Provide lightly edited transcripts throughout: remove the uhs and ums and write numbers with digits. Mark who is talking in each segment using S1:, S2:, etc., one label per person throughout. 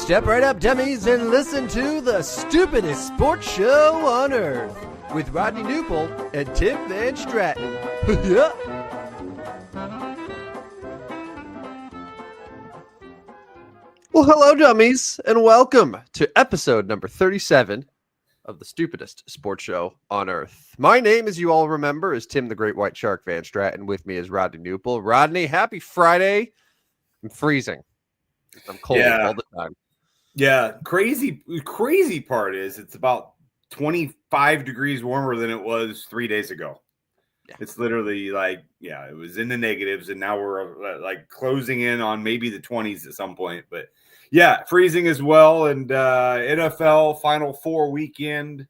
S1: Step right up, dummies, and listen to the stupidest sports show on earth with Rodney Newpol and Tim Van Stratton. Yeah. Well, hello, dummies, and welcome to episode number 37 of the stupidest sports show on earth. My name, as you all remember, is Tim the Great White Shark Van Stratton. With me is Rodney Newpol. Rodney, happy Friday. I'm freezing. I'm cold all the time.
S2: Yeah, crazy part is it's about 25 degrees warmer than it was 3 days ago. Yeah. It's literally like, it was in the negatives, and now we're like closing in on maybe the 20s at some point. But yeah, freezing as well. And NFL Final Four weekend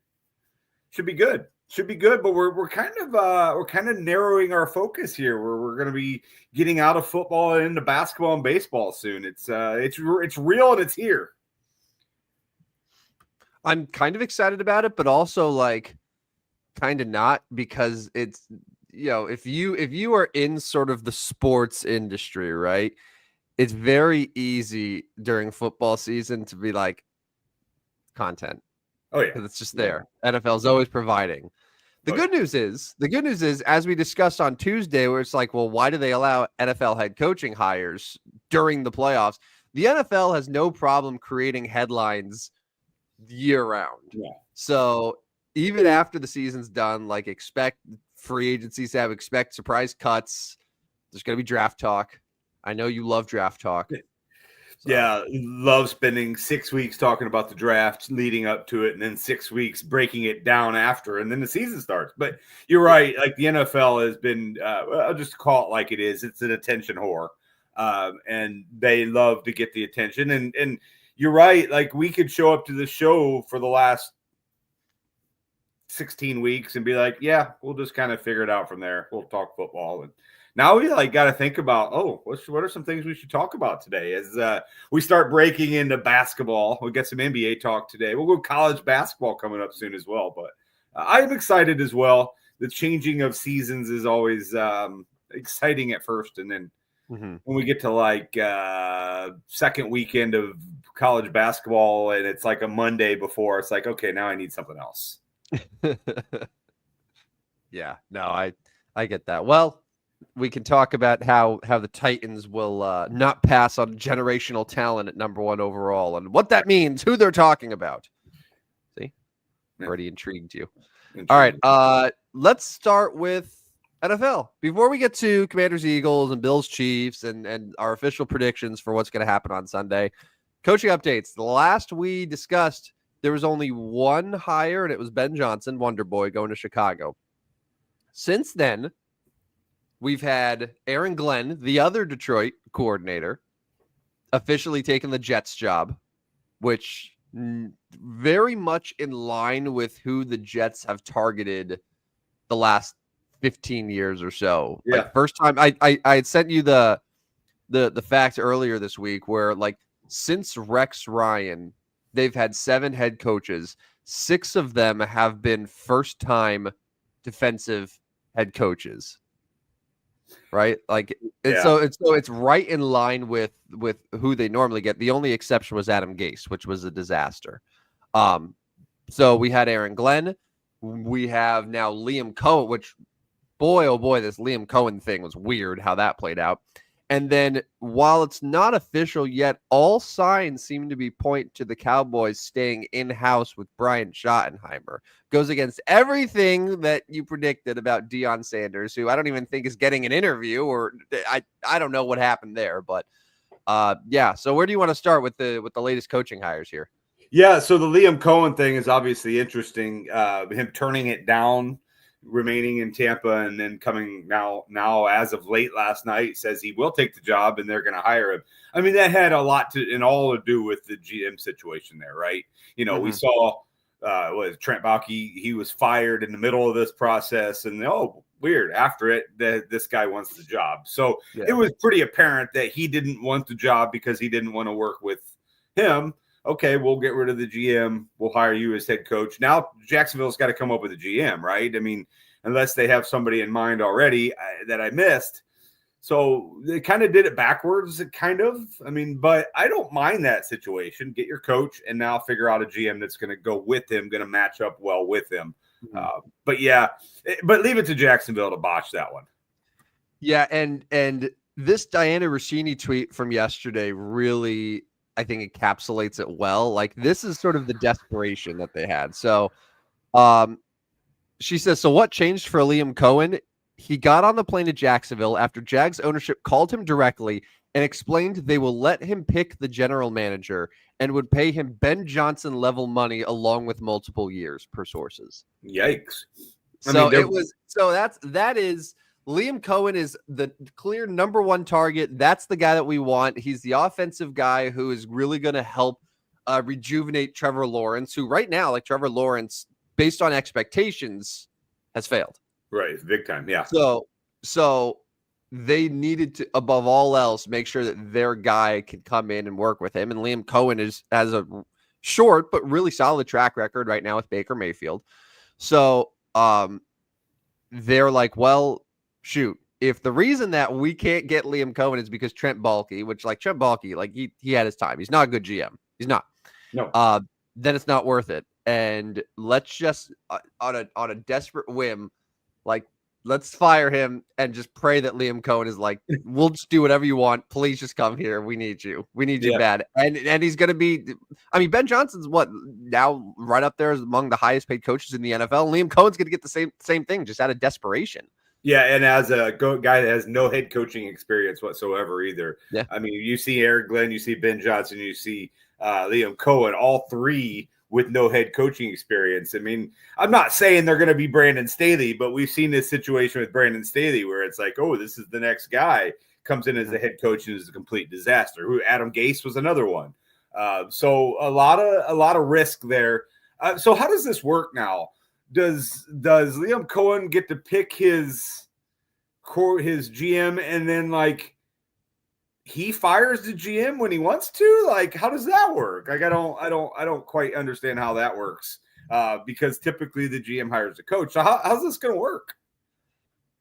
S2: should be good. But we're kind of narrowing our focus here. We're going to be getting out of football and into basketball and baseball soon. It's real and it's here.
S1: I'm kind of excited about it, but also like kind of not, because it's, if you are in sort of the sports industry, right? It's very easy during football season to be like content.
S2: Oh yeah.
S1: Because it's just there. NFL is always providing. The good news is, as we discussed on Tuesday, where it's like, well, why do they allow NFL head coaching hires during the playoffs? The NFL has no problem creating headlines year round. Yeah. So even after the season's done, like, expect free agencies to expect surprise cuts. There's going to be draft talk. I know you love draft talk. So.
S2: Yeah, love spending 6 weeks talking about the draft leading up to it, and then 6 weeks breaking it down after, and then the season starts. But you're right. Like, the NFL has been, I'll just call it like it is. It's an attention whore, and they love to get the attention. And you're right. Like, we could show up to the show for the last 16 weeks and be like, yeah, we'll just kind of figure it out from there. We'll talk football. And now we got to think about, what are some things we should talk about today as we start breaking into basketball. We'll get some NBA talk today. We'll go college basketball coming up soon as well. But I'm excited as well. The changing of seasons is always exciting at first. And then when we get to second weekend of college basketball and it's like a Monday before, it's like, okay, now I need something else.
S1: Yeah, no, I get that. Well, we can talk about how the Titans will not pass on generational talent at number 1 overall and what that means, who they're talking about. See? Already intrigued you. All right, let's start with NFL. Before we get to Commanders, Eagles, and Bills, Chiefs, and our official predictions for what's going to happen on Sunday, coaching updates. The last we discussed, there was only one hire, and it was Ben Johnson, Wonder Boy, going to Chicago. Since then, we've had Aaron Glenn, the other Detroit coordinator, officially taken the Jets job, which very much in line with who the Jets have targeted the last 15 years or so. Yeah. Like, first time I had sent you the fact earlier this week where, like, since Rex Ryan, they've had 7 head coaches. 6 of them have been first-time defensive head coaches. Right? Like, so it's right in line with who they normally get. The only exception was Adam Gase, which was a disaster. So we had Aaron Glenn. We have now Liam Cohen, which, boy, oh boy, this Liam Cohen thing was weird how that played out. And then, while it's not official yet, all signs seem to be point to the Cowboys staying in-house with Brian Schottenheimer. Goes against everything that you predicted about Deion Sanders, who I don't even think is getting an interview, or I don't know what happened there. But so where do you want to start with the latest coaching hires here?
S2: Yeah, so the Liam Cohen thing is obviously interesting. Him turning it down, remaining in Tampa, and then coming now as of late last night says he will take the job and they're going to hire him. I mean, that had a lot to do with the GM situation there, right? We saw Trent Baalke, he was fired in the middle of this process, and weird, after it, this guy wants the job. So It was pretty apparent that he didn't want the job because he didn't want to work with him. Okay, we'll get rid of the GM. We'll hire you as head coach. Now Jacksonville's got to come up with a GM, right? I mean, unless they have somebody in mind already that I missed. So they kind of did it backwards, kind of. I mean, but I don't mind that situation. Get your coach and now figure out a GM that's going to go with him, going to match up well with him. But leave it to Jacksonville to botch that one.
S1: Yeah, and this Diana Rossini tweet from yesterday really, I think, encapsulates it well. Like, this is sort of the desperation that they had. So, she says, so what changed for Liam Cohen? He got on the plane to Jacksonville after Jags ownership called him directly and explained they will let him pick the general manager and would pay him Ben Johnson level money along with multiple years, per sources.
S2: Yikes.
S1: That is Liam Cohen is the clear number one target. That's the guy that we want. He's the offensive guy who is really going to help rejuvenate Trevor Lawrence, who right now, like Trevor Lawrence, based on expectations, has failed.
S2: Right, big time, yeah.
S1: So they needed to, above all else, make sure that their guy can come in and work with him. And Liam Cohen has a short but really solid track record right now with Baker Mayfield. So they're like, well, shoot, if the reason that we can't get Liam Cohen is because Trent Baalke, which like Trent Baalke, like he had his time. He's not a good GM. He's not.
S2: No.
S1: Then it's not worth it. And let's just on a desperate whim, like, let's fire him and just pray that Liam Cohen is like, we'll just do whatever you want. Please just come here. We need you. We need you bad. And he's going to be, I mean, Ben Johnson's what now right up there as among the highest paid coaches in the NFL. Liam Cohen's going to get the same thing, just out of desperation.
S2: Yeah, and as a guy that has no head coaching experience whatsoever either.
S1: Yeah.
S2: I mean, you see Eric Glenn, you see Ben Johnson, you see Liam Cohen, all three with no head coaching experience. I mean, I'm not saying they're going to be Brandon Staley, but we've seen this situation with Brandon Staley where it's like, oh, this is the next guy, comes in as the head coach and is a complete disaster. Who Adam Gase was another one. So a lot of risk there. So how does this work now? Does Liam Cohen get to pick his GM and then like he fires the GM when he wants to? Like, how does that work? Like, I don't quite understand how that works. Because typically the GM hires the coach. So how's this going to work?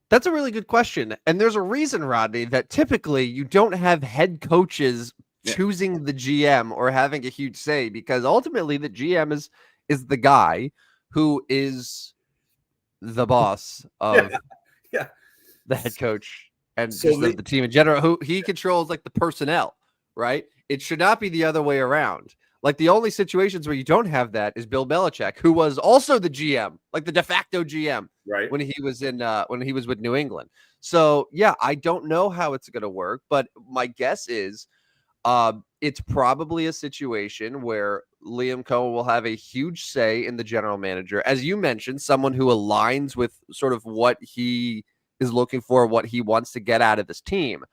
S1: That's a really good question. And there's a reason, Rodney, that typically you don't have head coaches choosing the GM or having a huge say, because ultimately the GM is the guy who is the boss of the head coach and so the team in general, who he controls like the personnel, right? It should not be the other way around. Like, the only situations where you don't have that is Bill Belichick, who was also the GM, like the de facto GM,
S2: right,
S1: when he was with New England. So yeah, I don't know how it's going to work, but my guess is it's probably a situation where Liam Cohen will have a huge say in the general manager. As you mentioned, someone who aligns with sort of what he is looking for, what he wants to get out of this team.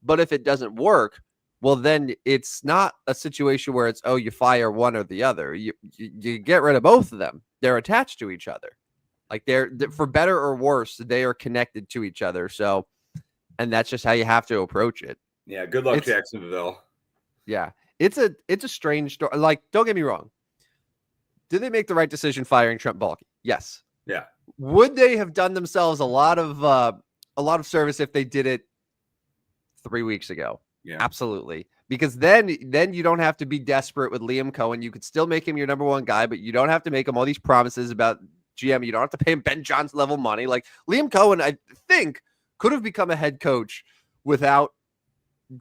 S1: But if it doesn't work, well, then it's not a situation where it's, oh, you fire one or the other. You get rid of both of them. They're attached to each other. Like, they're for better or worse, they are connected to each other. So, and that's just how you have to approach it.
S2: Yeah. Good luck, Jacksonville.
S1: Yeah. It's a strange story. Like, don't get me wrong. Did they make the right decision firing Trent Baalke? Yes.
S2: Yeah.
S1: Would they have done themselves a lot of service if they did it 3 weeks ago?
S2: Yeah,
S1: absolutely. Because then you don't have to be desperate with Liam Cohen. You could still make him your number one guy, but you don't have to make him all these promises about GM. You don't have to pay him Ben Johnson level money. Like, Liam Cohen, I think, could have become a head coach without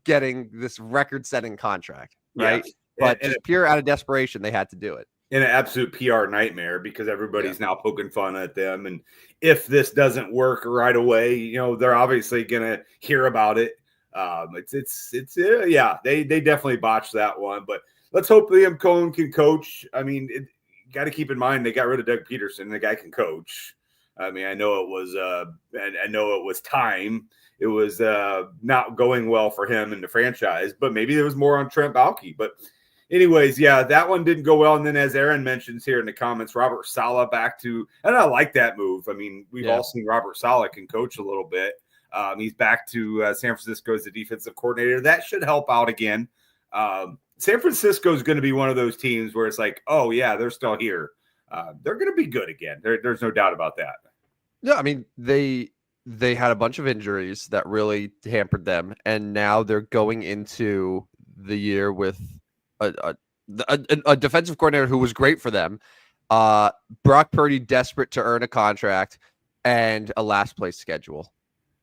S1: getting this record-setting contract, right? Yeah. But just pure out of desperation, they had to do it.
S2: In an absolute PR nightmare, because everybody's now poking fun at them. And if this doesn't work right away, you know, they're obviously going to hear about it. They definitely botched that one, but let's hope Liam Cohen can coach. I mean, got to keep in mind they got rid of Doug Peterson. The guy can coach. I mean, I know it was time. It was not going well for him in the franchise, but maybe there was more on Trent Baalke. But anyways, yeah, that one didn't go well. And then, as Aaron mentions here in the comments, Robert Saleh back to, and I like that move. I mean, we've all seen Robert Saleh can coach a little bit. He's back to San Francisco as the defensive coordinator. That should help out again. San Francisco is going to be one of those teams where it's like, oh, yeah, they're still here. They're going to be good again. There's no doubt about that.
S1: Yeah, I mean, they they had a bunch of injuries that really hampered them, and now they're going into the year with a, a defensive coordinator who was great for them. Brock Purdy desperate to earn a contract and a last place schedule.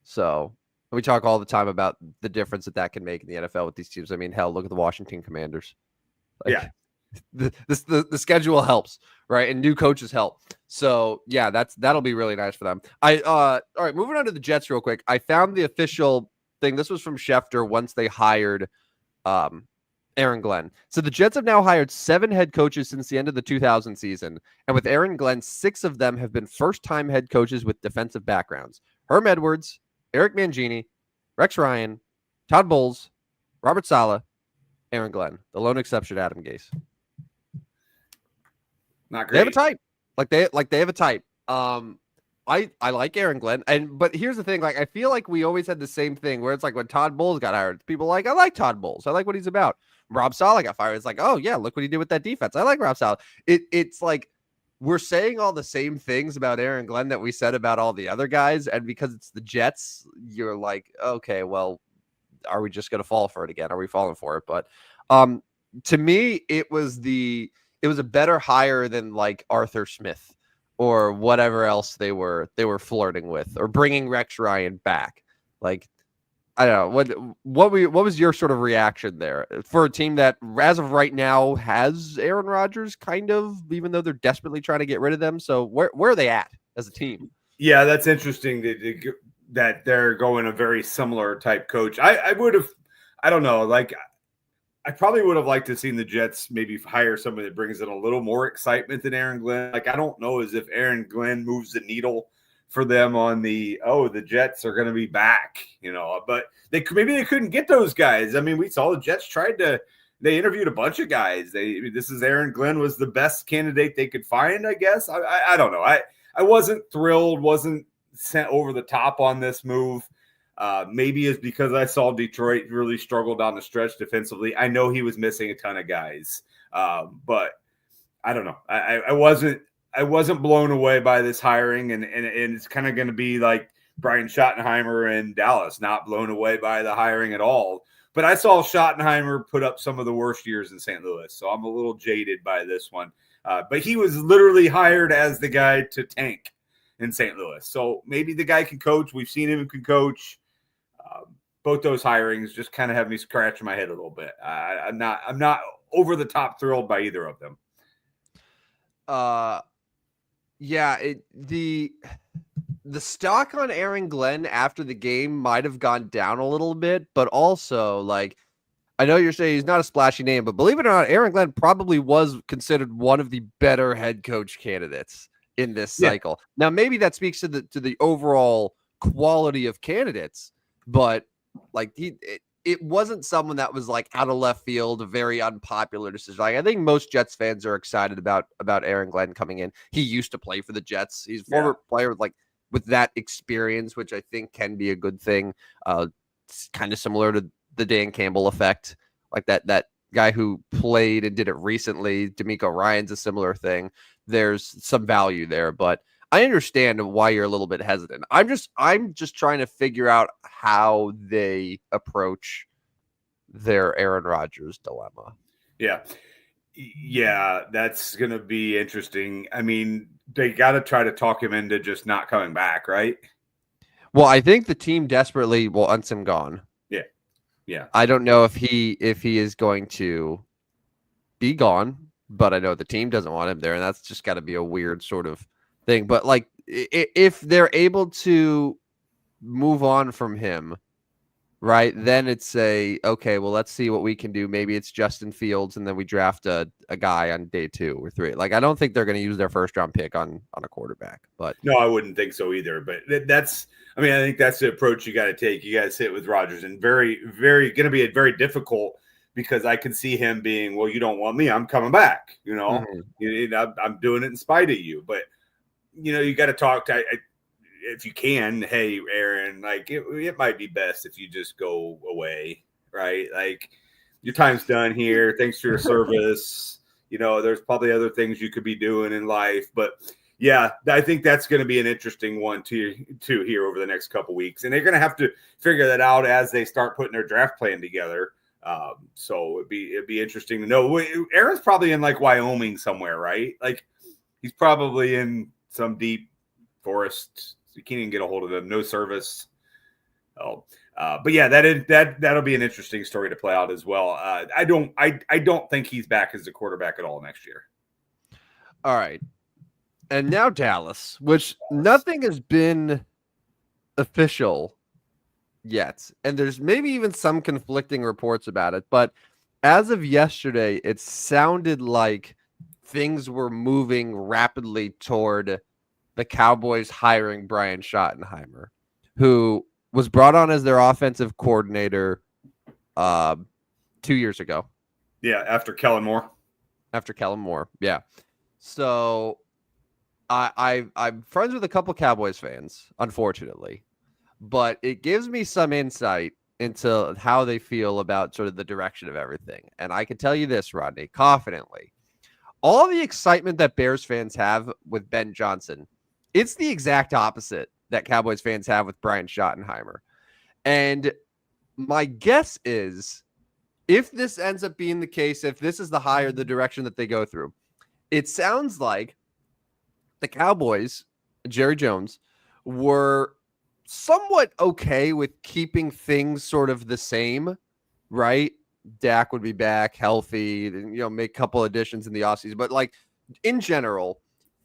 S1: So we talk all the time about the difference that can make in the NFL with these teams. I mean, hell, look at the Washington Commanders. Like, the schedule helps, right? And new coaches help. So yeah, that'll be really nice for them. All right, moving on to the Jets real quick. I found the official thing. This was from Schefter once they hired Aaron Glenn. So the Jets have now hired 7 head coaches since the end of the 2000 season. And with Aaron Glenn, 6 of them have been first-time head coaches with defensive backgrounds. Herm Edwards, Eric Mangini, Rex Ryan, Todd Bowles, Robert Saleh, Aaron Glenn. The lone exception, Adam Gase.
S2: Not great.
S1: They have a type. They have a type. I like Aaron Glenn. But here's the thing, I feel like we always had the same thing where it's like when Todd Bowles got hired, people I like Todd Bowles. I like what he's about. Rob Saleh got fired. It's like, oh yeah, look what he did with that defense. I like Rob Saleh. It's like we're saying all the same things about Aaron Glenn that we said about all the other guys, and because it's the Jets, you're like, okay, well, are we just gonna fall for it again? Are we falling for it? But to me, it was a better hire than like Arthur Smith or whatever else they were flirting with, or bringing Rex Ryan back. Like, I don't know what was your sort of reaction there for a team that, as of right now, has Aaron Rodgers kind of, even though they're desperately trying to get rid of them. So where are they at as a team?
S2: Yeah, that's interesting that they're going a very similar type coach. I would have, I don't know, like I probably would have liked to have seen the Jets maybe hire somebody that brings in a little more excitement than Aaron Glenn. Like, I don't know as if Aaron Glenn moves the needle for them on the Jets are going to be back, but they couldn't get those guys. I mean, we saw the Jets they interviewed a bunch of guys. This is Aaron Glenn was the best candidate they could find, I guess. I don't know. I wasn't thrilled, wasn't sent over the top on this move. Maybe it's because I saw Detroit really struggle down the stretch defensively. I know he was missing a ton of guys, but I don't know. I wasn't blown away by this hiring, and it's kind of going to be like Brian Schottenheimer in Dallas, not blown away by the hiring at all. But I saw Schottenheimer put up some of the worst years in St. Louis, so I'm a little jaded by this one. But he was literally hired as the guy to tank in St. Louis. So maybe the guy can coach. We've seen him can coach. Both those hirings just kind of have me scratching my head a little bit. I'm not over the top thrilled by either of them.
S1: Yeah, the stock on Aaron Glenn after the game might have gone down a little bit, but also, like, I know you're saying he's not a splashy name, but believe it or not, Aaron Glenn probably was considered one of the better head coach candidates in this cycle. Now, maybe that speaks to the overall quality of candidates, but like it wasn't someone that was like out of left field, a very unpopular decision. Like, I think most Jets fans are excited about Aaron Glenn coming in. He used to play for the Jets. He's a former player with that experience, which I think can be a good thing. It's kind of similar to the Dan Campbell effect, like that guy who played and did it recently. D'Amico Ryan's a similar thing. There's some value there, but I understand why you're a little bit hesitant. I'm just trying to figure out how they approach their Aaron Rodgers dilemma.
S2: Yeah, that's going to be interesting. I mean, they got to try to talk him into just not coming back, right?
S1: Well, I think the team desperately wants him gone.
S2: Yeah.
S1: I don't know if he is going to be gone, but I know the team doesn't want him there, and that's just got to be a weird sort of thing. But like, if they're able to move on from him, right, then it's okay, well, let's see what we can do. Maybe it's Justin Fields, and then we draft a guy on day 2 or 3. Like, I don't think they're going to use their first round pick on a quarterback. But
S2: no, I wouldn't think so either. But I think that's the approach you got to take. You got to sit with Rodgers, and very, very going to be very difficult, because I can see him being, well, you don't want me, I'm coming back. I'm doing it in spite of you. But you got to talk to. If you can, hey, Aaron, like it might be best if you just go away, right? Like, your time's done here. Thanks for your service. There's probably other things you could be doing in life, but Yeah, I think that's going to be an interesting one to here over the next couple weeks, and they're going to have to figure that out as they start putting their draft plan together. So it'd be interesting to know. Aaron's probably in like Wyoming somewhere, right? Like he's probably in some deep forest. You can't even get a hold of him. No service. Oh, but yeah, that'll be an interesting story to play out as well. I don't think he's back as a quarterback at all next year.
S1: All right. And now Dallas, which nothing has been official yet. And there's maybe even some conflicting reports about it. But as of yesterday, it sounded like things were moving rapidly toward the Cowboys hiring Brian Schottenheimer, who was brought on as their offensive coordinator 2 years ago.
S2: Yeah, after Kellen Moore.
S1: Yeah. So I'm friends with a couple Cowboys fans, unfortunately, but it gives me some insight into how they feel about sort of the direction of everything. And I can tell you this, Rodney, confidently, all the excitement that Bears fans have with Ben Johnson, it's the exact opposite that Cowboys fans have with Brian Schottenheimer. And my guess is if this ends up being the case, if this is the direction that they go through, it sounds like the Cowboys, Jerry Jones, were somewhat okay with keeping things sort of the same, right? Dak would be back healthy, make a couple additions in the offseason. But like in general,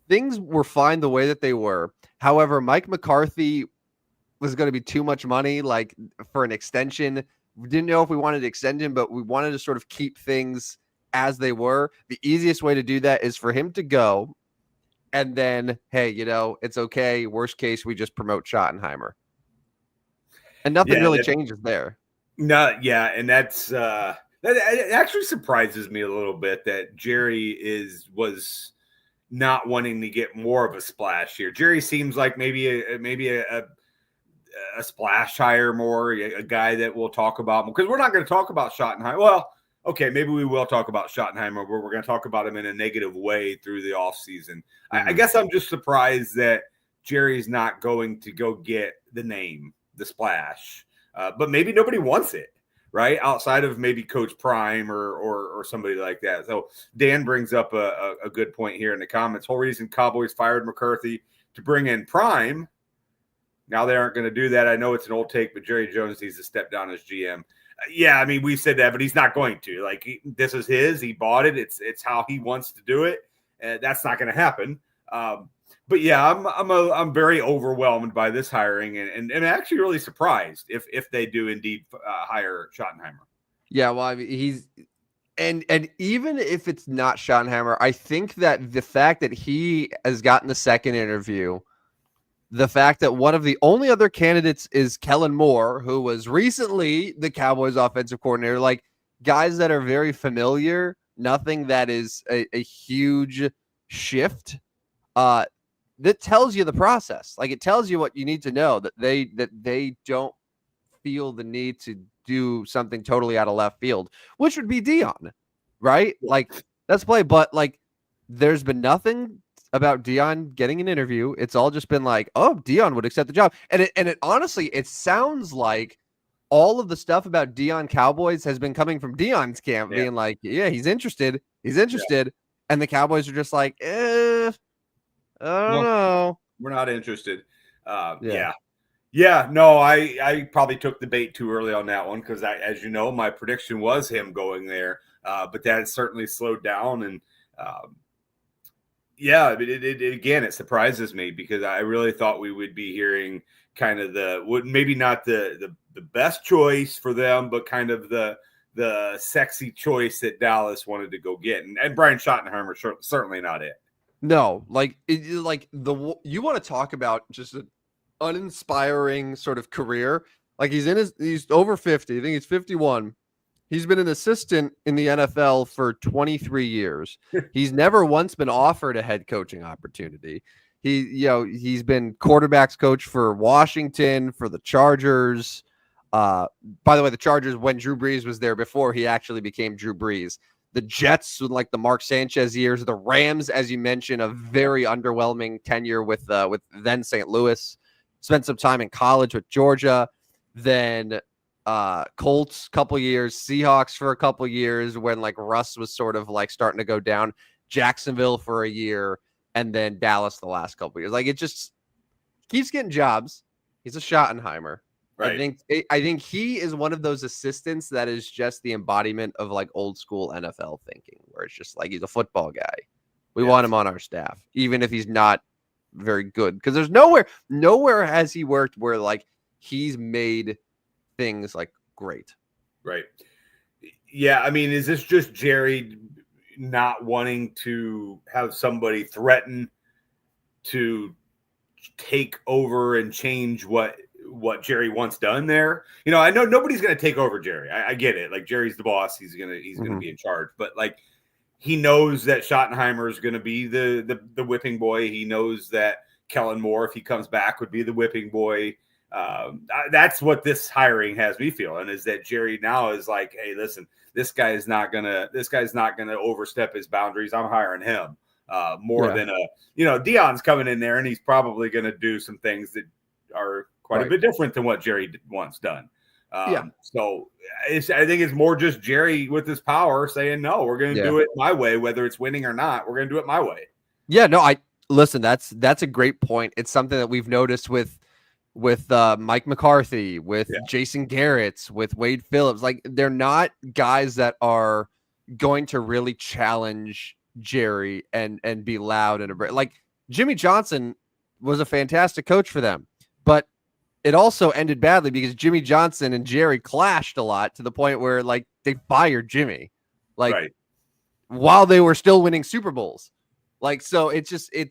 S1: things were fine the way that they were. However, Mike McCarthy was going to be too much money, like for an extension. We didn't know if we wanted to extend him, but we wanted to sort of keep things as they were. The easiest way to do that is for him to go. And then, hey, it's okay. Worst case, we just promote Schottenheimer. And nothing really changes there.
S2: No, yeah. And that's that actually surprises me a little bit that Jerry was not wanting to get more of a splash here. Jerry seems like maybe a splash hire more, a guy that we'll talk about, because we're not going to talk about Schottenheimer. Well, okay, maybe we will talk about Schottenheimer, but we're going to talk about him in a negative way through the offseason. Mm-hmm. I guess I'm just surprised that Jerry's not going to go get the name, the splash. But maybe nobody wants it, right? Outside of maybe Coach Prime or somebody like that. So Dan brings up a good point here in the comments. Whole reason Cowboys fired McCarthy to bring in Prime. Now they aren't going to do that. I know it's an old take, but Jerry Jones needs to step down as GM. Yeah, I mean, we said that, but he's not going to. Like, this is his. He bought it. It's how he wants to do it. That's not going to happen. But yeah, I'm very overwhelmed by this hiring, and actually really surprised if they do indeed hire Schottenheimer.
S1: Yeah, well, I mean, he's and even if it's not Schottenheimer, I think that the fact that he has gotten the second interview, the fact that one of the only other candidates is Kellen Moore, who was recently the Cowboys offensive coordinator, like guys that are very familiar, nothing that is a huge shift. That tells you the process. Like, it tells you what you need to know, that they don't feel the need to do something totally out of left field, which would be Dion, right? Like, that's play. But like, there's been nothing about Dion getting an interview. It's all just been like, oh, Dion would accept the job. And it honestly, it sounds like all of the stuff about Dion Cowboys has been coming from Dion's camp, being like, yeah, he's interested. Yeah. And the Cowboys are just like, I don't know.
S2: We're not interested. Yeah. No, I probably took the bait too early on that one because, as you know, my prediction was him going there, but that certainly slowed down. And it surprises me because I really thought we would be hearing kind of maybe not the best choice for them, but kind of the sexy choice that Dallas wanted to go get. And Brian Schottenheimer certainly not it.
S1: No, you want to talk about just an uninspiring sort of career. Like, he's over 50. I think he's 51. He's been an assistant in the NFL for 23 years. He's never once been offered a head coaching opportunity. He's been quarterbacks coach for Washington, for the Chargers. By the way, the Chargers, when Drew Brees was there before he actually became Drew Brees. The Jets with like the Mark Sanchez years, the Rams, as you mentioned, a very underwhelming tenure with then St. Louis. Spent some time in college with Georgia, then Colts couple years, Seahawks for a couple years when like Russ was sort of like starting to go down, Jacksonville for a year, and then Dallas the last couple years. Like it just keeps getting jobs. He's a Schottenheimer.
S2: Right.
S1: I think he is one of those assistants that is just the embodiment of like old school NFL thinking, where it's just like he's a football guy. We want him on our staff, even if he's not very good. Because there's nowhere has he worked where like he's made things like great.
S2: Right. Yeah. I mean, is this just Jerry not wanting to have somebody threaten to take over and change what Jerry wants done there? You know, I know nobody's going to take over Jerry. I get it. Like Jerry's the boss. He's going to be in charge, but like he knows that Schottenheimer is going to be the whipping boy. He knows that Kellen Moore, if he comes back, would be the whipping boy. That's what this hiring has me feeling, is that Jerry now is like, hey, listen, this guy's not gonna overstep his boundaries. I'm hiring him more than Deion's coming in there and he's probably going to do some things that are quite a bit different than what Jerry once done. So I think it's more just Jerry with his power saying, no, we're going to do it my way, whether it's winning or not. We're going to do it my way.
S1: Yeah, no, listen, that's a great point. It's something that we've noticed with Mike McCarthy, with Jason Garrett, with Wade Phillips. Like they're not guys that are going to really challenge Jerry and be loud and like Jimmy Johnson was a fantastic coach for them, but it also ended badly because Jimmy Johnson and Jerry clashed a lot to the point where like they fired Jimmy, like while they were still winning Super Bowls. Like, so Deion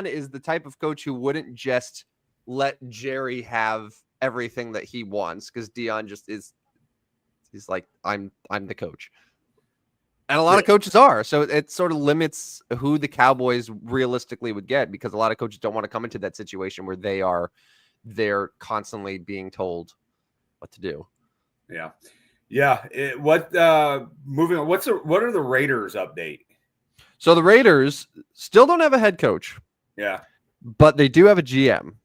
S1: is the type of coach who wouldn't just let Jerry have everything that he wants, because Deion just he's like, I'm the coach. And a lot of coaches are. So it sort of limits who the Cowboys realistically would get, because a lot of coaches don't want to come into that situation where they're constantly being told what to do.
S2: Yeah. Yeah. Moving on, what are the Raiders update?
S1: So the Raiders still don't have a head coach.
S2: Yeah.
S1: But they do have a GM,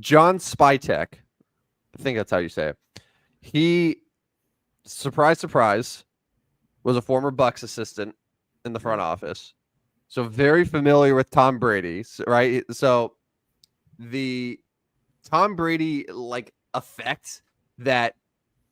S1: John Spytek. I think that's how you say it. He, surprise, was a former Bucs assistant in the front office. So very familiar with Tom Brady, right? So the Tom Brady like effect that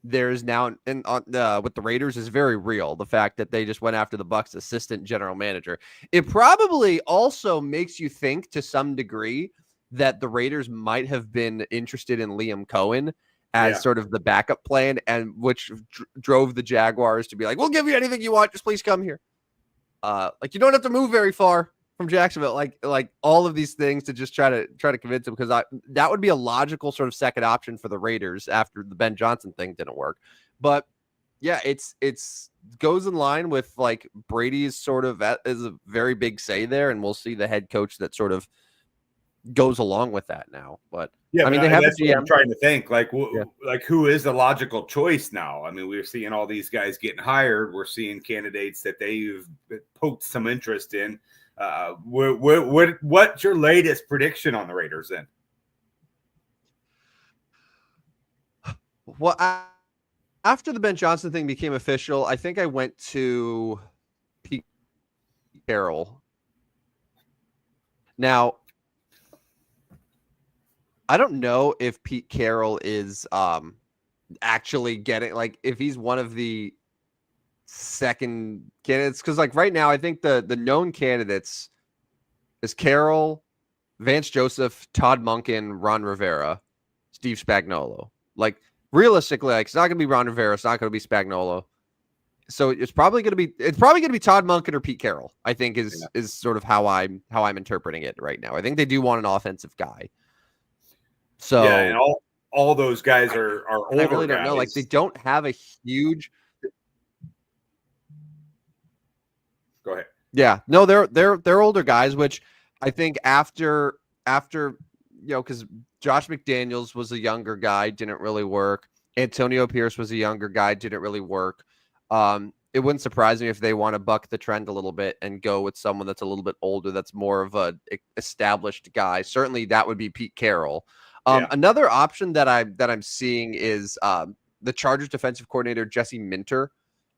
S1: there's now with the Raiders is very real. The fact that they just went after the Bucs assistant general manager. It probably also makes you think to some degree that the Raiders might have been interested in Liam Cohen as sort of the backup plan, and which drove the Jaguars to be like, we'll give you anything you want, just please come here. Like you don't have to move very far from Jacksonville, like all of these things to just try to convince him, because that would be a logical sort of second option for the Raiders after the Ben Johnson thing didn't work. But yeah, it's goes in line with like Brady's sort of is a very big say there, and we'll see the head coach that sort of goes along with that now. But
S2: yeah,
S1: I mean, they have a GM.
S2: I'm trying to think like who is the logical choice now? I mean, we're seeing all these guys getting hired. We're seeing candidates that they've poked some interest in. What's your latest prediction on the Raiders then?
S1: Well, after the Ben Johnson thing became official, I think I went to Pete Carroll. Now, I don't know if Pete Carroll is actually getting, like, if he's one of the second candidates, because like right now I think the known candidates is Carroll, Vance Joseph, Todd Monken, Ron Rivera, Steve Spagnuolo. Like realistically, like it's not gonna be Ron Rivera, it's not gonna be Spagnuolo, so it's probably gonna be Todd Monken or Pete Carroll. I think is sort of how I'm interpreting it right now. I think they do want an offensive guy. So
S2: yeah, and all those guys are older.
S1: I really don't know. Like they don't have a huge.
S2: Go ahead.
S1: Yeah, no, they're older guys, which I think after because Josh McDaniels was a younger guy, didn't really work. Antonio Pierce was a younger guy, didn't really work. it wouldn't surprise me if they want to buck the trend a little bit and go with someone that's a little bit older, that's more of a established guy. Certainly, that would be Pete Carroll.
S2: Yeah.
S1: Another option that I'm seeing is the Chargers defensive coordinator Jesse Minter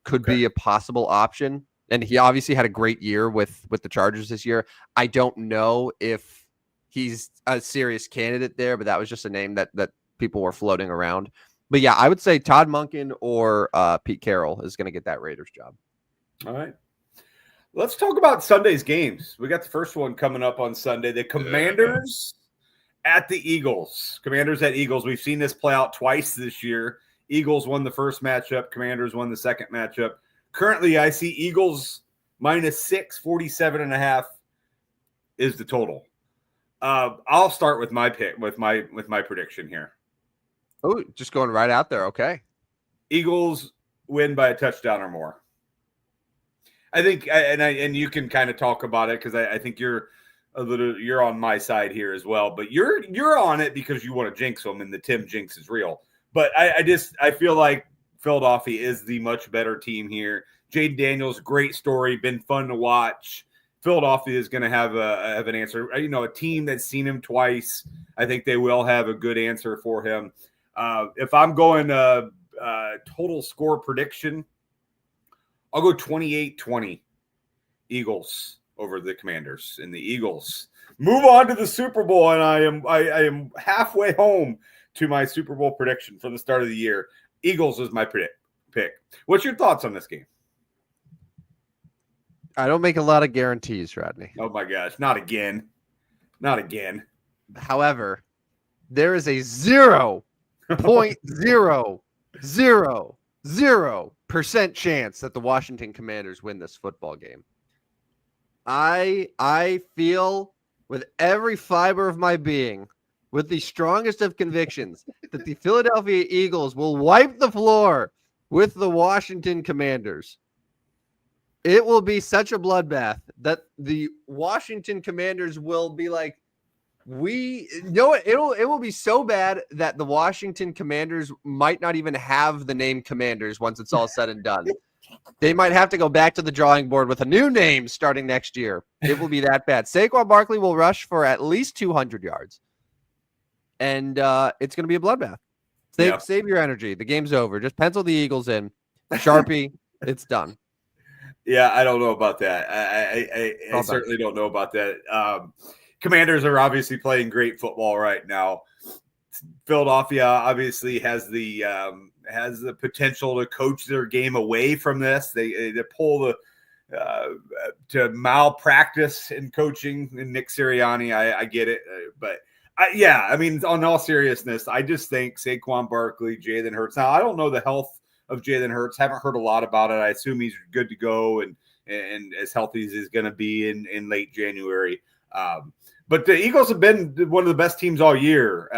S1: could
S2: Okay.
S1: be a possible option, and he obviously had a great year with the Chargers this year. I don't know if he's a serious candidate there, but that was just a name that people were floating around. But yeah, I would say Todd Monken or Pete Carroll is going to get that Raiders job.
S2: All right. Let's talk about Sunday's games. We got the first one coming up on Sunday. The Commanders at the Eagles. Commanders at Eagles. We've seen this play out twice this year. Eagles won the first matchup. Commanders won the second matchup. Currently, I see Eagles -6, 47.5 is the total. I'll start with my pick, with my prediction here.
S1: Oh, just going right out there. Okay.
S2: Eagles win by a touchdown or more. I think, and you can kind of talk about it because I think you're on my side here as well. But you're on it because you want to jinx them, and the Tim jinx is real. But I feel like Philadelphia is the much better team here. Jaden Daniels, great story, been fun to watch. Philadelphia is going to have an answer. A team that's seen him twice. I think they will have a good answer for him. If I'm going total score prediction, I'll go 28-20 Eagles over the Commanders, and the Eagles move on to the Super Bowl. And I am halfway home to my Super Bowl prediction from the start of the year. Eagles is my pick. What's your thoughts on this game?
S1: I don't make a lot of guarantees, Rodney.
S2: Oh my gosh, not again. Not again.
S1: However, there is a 0.000% chance that the Washington Commanders win this football game. I feel with every fiber of my being, with the strongest of convictions, that the Philadelphia Eagles will wipe the floor with the Washington Commanders. It will be such a bloodbath that the Washington Commanders will be like, it will be so bad that the Washington Commanders might not even have the name Commanders once it's all said and done. They might have to go back to the drawing board with a new name starting next year. It will be that bad. Saquon Barkley will rush for at least 200 yards. And it's going to be a bloodbath. Save your energy. The game's over. Just pencil the Eagles in. Sharpie, it's done.
S2: Yeah, I don't know about that. I certainly don't know about that. Commanders are obviously playing great football right now. Philadelphia obviously has the potential to coach their game away from this. They pull to malpractice in coaching in Nick Sirianni. I get it, but on all seriousness, I just think Saquon Barkley, Jalen Hurts. Now I don't know the health of Jalen Hurts. Haven't heard a lot about it. I assume he's good to go and as healthy as he's going to be in late January. But the Eagles have been one of the best teams all year.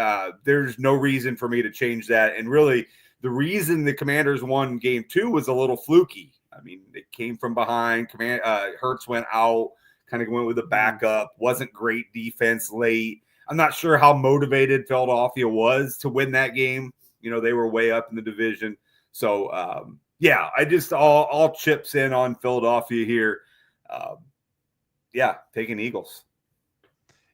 S2: There's no reason for me to change that. And really, the reason the Commanders won game 2 was a little fluky. I mean, it came from behind. Hurts went out, kind of went with a backup. Wasn't great defense late. I'm not sure how motivated Philadelphia was to win that game. They were way up in the division. So, I just all chips in on Philadelphia here. Taking Eagles.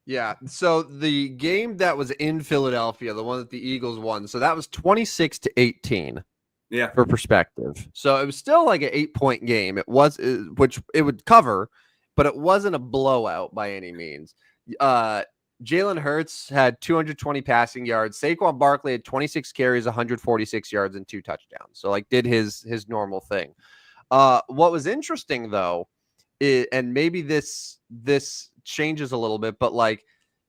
S1: Yeah, so the game that was in Philadelphia, the one that the Eagles won, so that was 26-18.
S2: Yeah,
S1: for perspective. So it was still like an 8-point game. It was, which it would cover, but it wasn't a blowout by any means. Jalen Hurts had 220 passing yards. Saquon Barkley had 26 carries, 146 yards, and 2 touchdowns. So did his normal thing. What was interesting though, and maybe this changes a little bit, but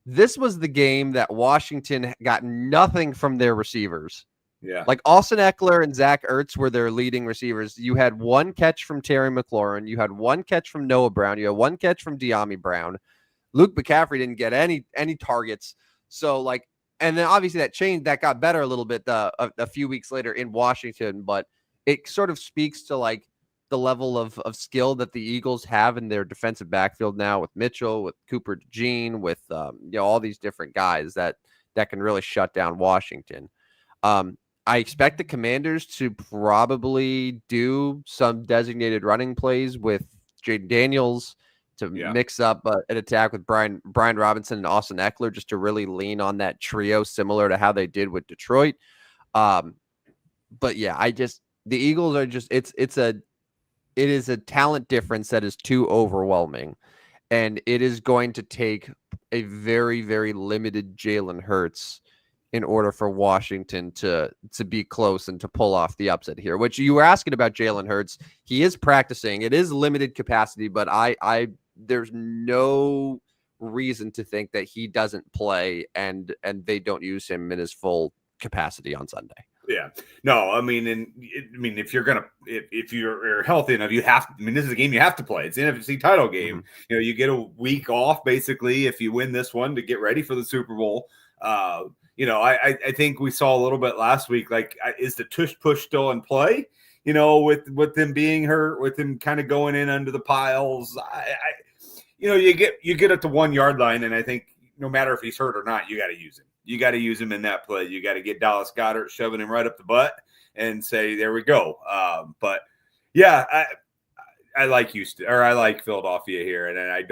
S1: this was the game that Washington got nothing from their receivers.
S2: Yeah.
S1: Austin Eckler and Zach Ertz were their leading receivers. You had 1 catch from Terry McLaurin. You had 1 catch from Noah Brown. You had 1 catch from De'Ami Brown. Luke McCaffrey didn't get any targets. So and then obviously that got better a little bit a few weeks later in Washington, but it sort of speaks to the level of skill that the Eagles have in their defensive backfield now with Mitchell, with Cooper DeJean, with all these different guys that can really shut down Washington. I expect the Commanders to probably do some designated running plays with Jaden Daniels to mix up an attack with Brian Robinson and Austin Eckler, just to really lean on that trio, similar to how they did with Detroit. But yeah, the Eagles are just it is a talent difference that is too overwhelming, and it is going to take a very, very limited Jalen Hurts in order for Washington to be close and to pull off the upset here. Which you were asking about Jalen Hurts. He is practicing. It is limited capacity, but there's no reason to think that he doesn't play and they don't use him in his full capacity on Sunday.
S2: Yeah, no, I mean, if you're healthy enough, you have. I mean, this is a game you have to play. It's an NFC title game.
S1: Mm-hmm.
S2: You know, you get a week off basically if you win this one to get ready for the Super Bowl. You know, I think we saw a little bit last week. Like, is the tush push still in play? You know, with them being hurt, with them kind of going in under the piles. You know, you get at the 1 yard line, and I think no matter if he's hurt or not, you got to use him. You got to use him in that play. You got to get Dallas Goedert shoving him right up the butt and say, there we go. But yeah, I like Houston, or I like Philadelphia here. And I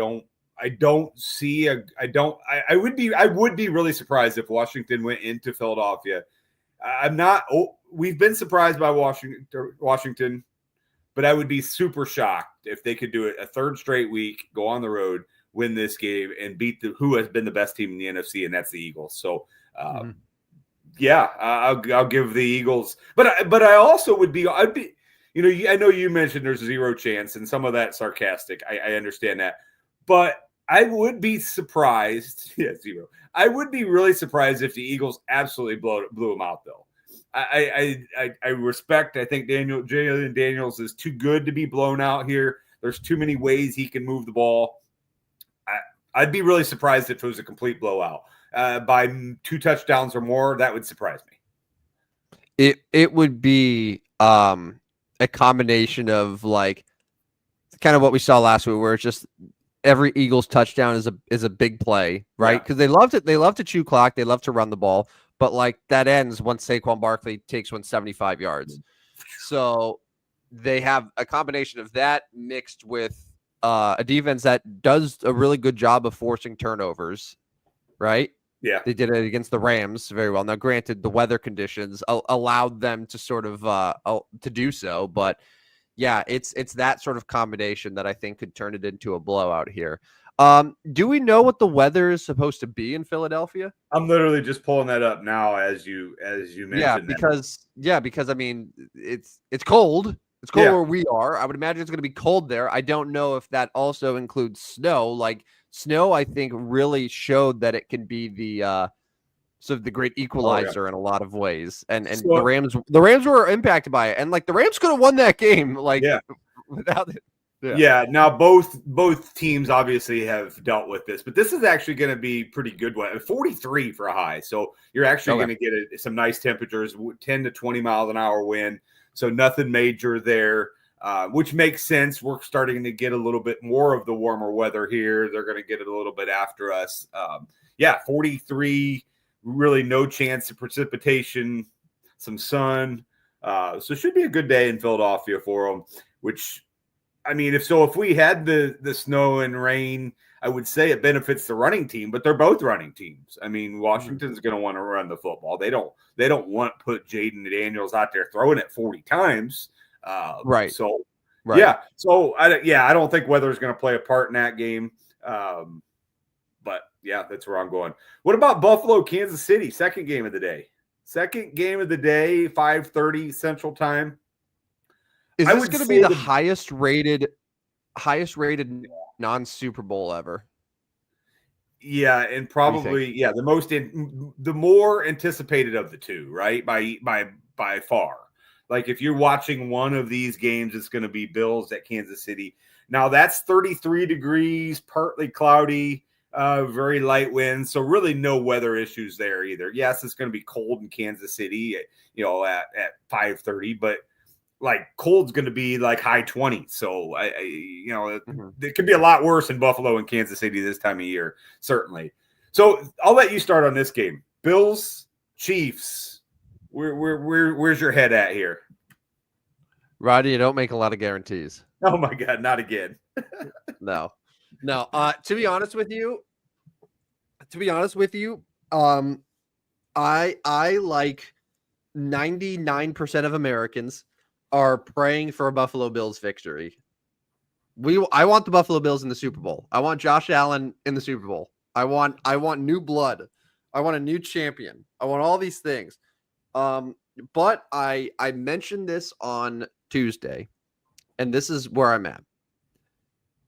S2: would be really surprised if Washington went into Philadelphia. We've been surprised by Washington, but I would be super shocked if they could do it a third straight week, go on the road, win this game, and beat who has been the best team in the NFC, and that's the Eagles. So, yeah, I'll give the Eagles. But I also I'd be, you know, I know you mentioned there's 0 chance, and some of that sarcastic. I understand that, but I would be surprised. Yeah, 0. I would be really surprised if the Eagles absolutely blew them out, though. I respect. I think Jalen Daniels is too good to be blown out here. There's too many ways he can move the ball. I'd be really surprised if it was a complete blowout by 2 touchdowns or more. That would surprise me.
S1: It would be a combination of like kind of what we saw last week, where it's just every Eagles touchdown is a big play, right? Because they love to chew clock, they love to run the ball, but like that ends once Saquon Barkley takes 175 yards. So they have a combination of that mixed with a defense that does a really good job of forcing turnovers, right?
S2: Yeah.
S1: They did it against the Rams very well. Now, granted, the weather conditions allowed them to sort of to do so, but yeah, it's that sort of combination that I think could turn it into a blowout here. Do we know what the weather is supposed to be in Philadelphia?
S2: I'm literally just pulling that up now as you mentioned.
S1: Because I mean, it's cold. It's cold where we are. I would imagine it's going to be cold there. I don't know if that also includes snow. Like snow, I think really showed that it can be the sort of the great equalizer in a lot of ways. And so, the Rams were impacted by it. And like the Rams could have won that game without it.
S2: Yeah. Now both teams obviously have dealt with this, but this is actually going to be pretty good one. 43 for a high. So you're actually going to get some nice temperatures, 10 to 20 miles an hour wind. So nothing major there, which makes sense. We're starting to get a little bit more of the warmer weather here. They're going to get it a little bit after us. 43, really no chance of precipitation, some sun. So it should be a good day in Philadelphia for them, which, I mean, if we had the snow and rain, I would say it benefits the running team, but they're both running teams. I mean, Washington's going to want to run the football. They don't want to put Jaden Daniels out there throwing it 40 times.
S1: Right.
S2: So,
S1: right.
S2: Yeah. So, I don't think weather's going to play a part in that game. But, yeah, that's where I'm going. What about Buffalo, Kansas City? Second game of the day, 5:30 Central Time.
S1: Is this going to be the highest rated non-Super Bowl ever?
S2: Yeah, and probably the more anticipated of the two, right? By far. Like if you're watching one of these games, it's going to be Bills at Kansas City. Now that's 33 degrees, partly cloudy, very light winds, so really no weather issues there either. Yes, it's going to be cold in Kansas City, at 5:30, but like cold's going to be like high 20s. So it could be a lot worse in Buffalo and Kansas City this time of year, certainly. So I'll let you start on this game. Bills, Chiefs. Where's your head at here?
S1: Roddy, you don't make a lot of guarantees.
S2: Oh my God, not again.
S1: No. To be honest with you, I like 99% of Americans are praying for a Buffalo Bills victory. I want the Buffalo Bills in the Super Bowl. I want Josh Allen in the Super Bowl. I want new blood. I want a new champion. I want all these things. But I mentioned this on Tuesday, and this is where I'm at.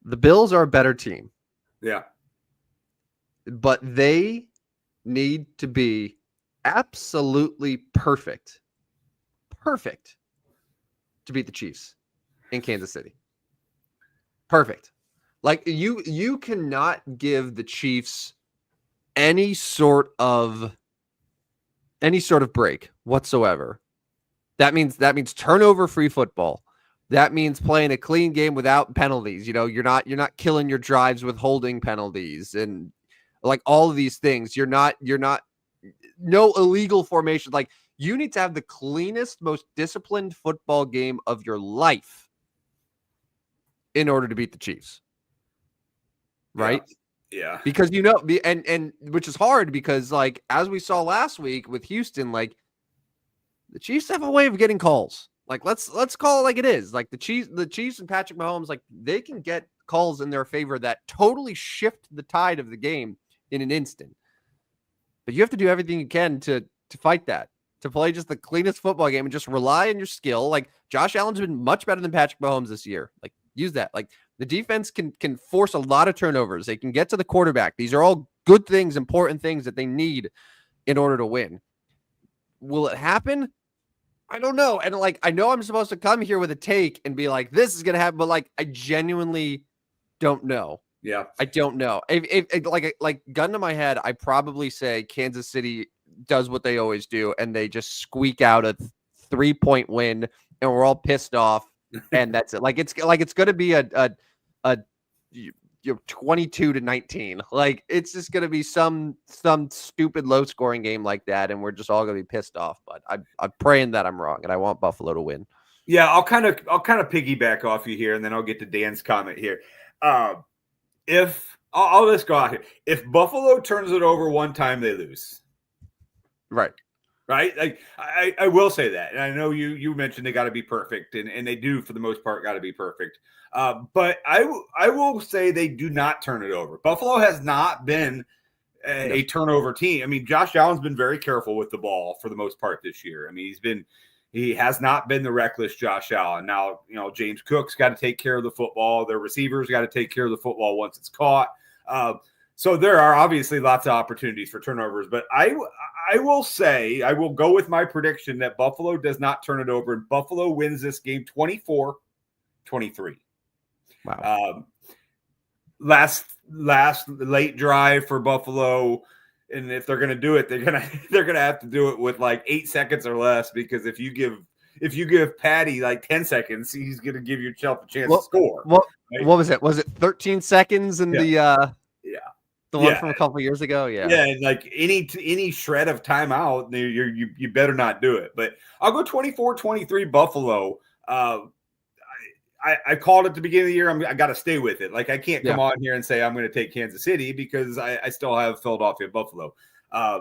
S1: The Bills are a better team.
S2: Yeah.
S1: But they need to be absolutely perfect to beat the Chiefs in Kansas City. Perfect. Like you cannot give the Chiefs any sort of break whatsoever. That means turnover free football. That means playing a clean game without penalties. You know, you're not killing your drives with holding penalties and like all of these things. You're not no illegal formation. Like you need to have the cleanest, most disciplined football game of your life in order to beat the Chiefs. Right?
S2: Yeah.
S1: Because and which is hard because like as we saw last week with Houston, like the Chiefs have a way of getting calls. Like let's call it like it is. Like the Chiefs and Patrick Mahomes, like they can get calls in their favor that totally shift the tide of the game in an instant. But you have to do everything you can to fight that, to play just the cleanest football game and just rely on your skill. Like Josh Allen's been much better than Patrick Mahomes this year. Like use that. Like the defense can force a lot of turnovers. They can get to the quarterback. These are all good things, important things that they need in order to win. Will it happen? I don't know. And like, I know I'm supposed to come here with a take and be like, this is going to happen, but like, I genuinely don't know.
S2: Yeah.
S1: I don't know. If like gun to my head, I probably say Kansas City does what they always do. And they just squeak out a 3-point win and we're all pissed off. And that's it. It's going to be a 22-19. Like it's just going to be some stupid low scoring game like that. And we're just all going to be pissed off, but I'm praying that I'm wrong and I want Buffalo to win.
S2: Yeah. I'll kind of piggyback off you here and then I'll get to Dan's comment here. If I'll just go out here, if Buffalo turns it over one time, they lose.
S1: Right.
S2: Like I will say that. And I know you mentioned they got to be perfect and they do for the most part got to be perfect. But I will say they do not turn it over. Buffalo has not been a turnover team. I mean, Josh Allen's been very careful with the ball for the most part this year. I mean, he has not been the reckless Josh Allen. Now, James Cook's got to take care of the football. Their receivers got to take care of the football once it's caught. So there are obviously lots of opportunities for turnovers, but I will say, I will go with my prediction that Buffalo does not turn it over and Buffalo wins this game 24-23.
S1: Wow.
S2: Last late drive for Buffalo. And if they're going to do it, they're going to have to do it with like 8 seconds or less, because if you give Patty like 10 seconds, he's going to give yourself a chance to score.
S1: What was it? Was it 13 seconds in the one from a couple of years ago? Yeah.
S2: Yeah. And like any shred of timeout, you better not do it. But I'll go 24-23 Buffalo. I called at the beginning of the year. I got to stay with it. Like I can't come on here and say I'm going to take Kansas City because I still have Philadelphia, Buffalo.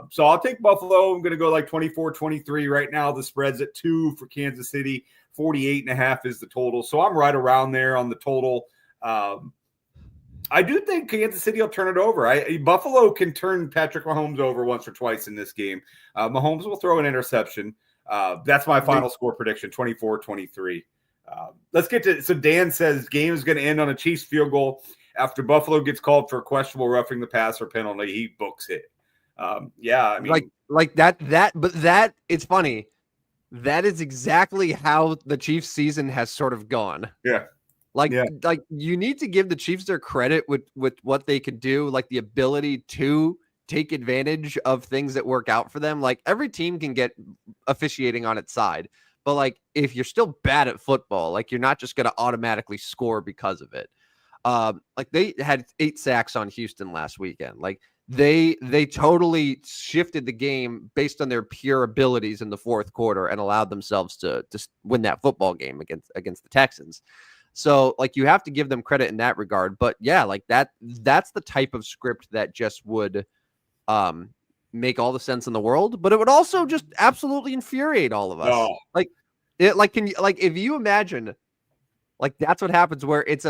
S2: So I'll take Buffalo. I'm going to go like 24-23 right now. The spread's at 2 for Kansas City. 48.5 is the total. So I'm right around there on the total. I do think Kansas City will turn it over. Buffalo can turn Patrick Mahomes over once or twice in this game. Mahomes will throw an interception. That's my final score prediction, 24-23. Let's get to, so Dan says game is going to end on a Chiefs field goal after Buffalo gets called for a questionable roughing the passer penalty. He books it. Yeah, I mean,
S1: like that, but that it's funny. That is exactly how the Chiefs season has sort of gone.
S2: Yeah.
S1: Like you need to give the Chiefs their credit with what they can do, like the ability to take advantage of things that work out for them. Like every team can get officiating on its side. But like, if you're still bad at football, like you're not just going to automatically score because of it. Like they had 8 sacks on Houston last weekend. Like they totally shifted the game based on their pure abilities in the fourth quarter and allowed themselves to win that football game against the Texans. So like you have to give them credit in that regard. But yeah, like that's the type of script that just would make all the sense in the world, but it would also just absolutely infuriate all of us.
S2: Oh.
S1: Like can you, like, if you imagine, like, that's what happens where it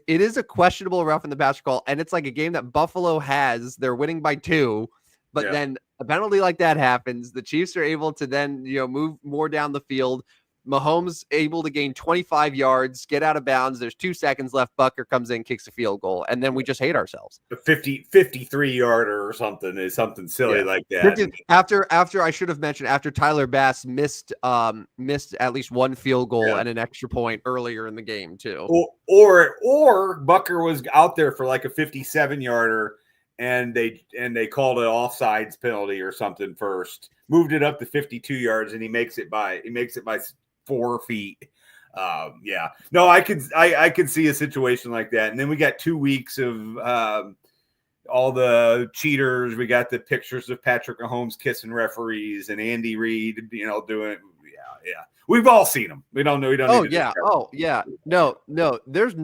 S1: is a questionable rough in the passer call, and it's like a game that Buffalo has, they're winning by 2, but then a penalty like that happens. The Chiefs are able to then, move more down the field. Mahomes able to gain 25 yards, get out of bounds. There's 2 seconds left. Bucker comes in, kicks a field goal, and then we just hate ourselves.
S2: A 53 yarder or something is something silly like that.
S1: After I should have mentioned, after Tyler Bass missed at least one field goal and an extra point earlier in the game too.
S2: Or Bucker was out there for like a 57 yarder and they called an offsides penalty or something first, moved it up to 52 yards, and he makes it by 4 feet. No, I could see a situation like that. And then we got 2 weeks of all the cheaters. We got the pictures of Patrick Mahomes kissing referees and Andy Reid, doing. Yeah. We've all seen them. We don't know. No. There's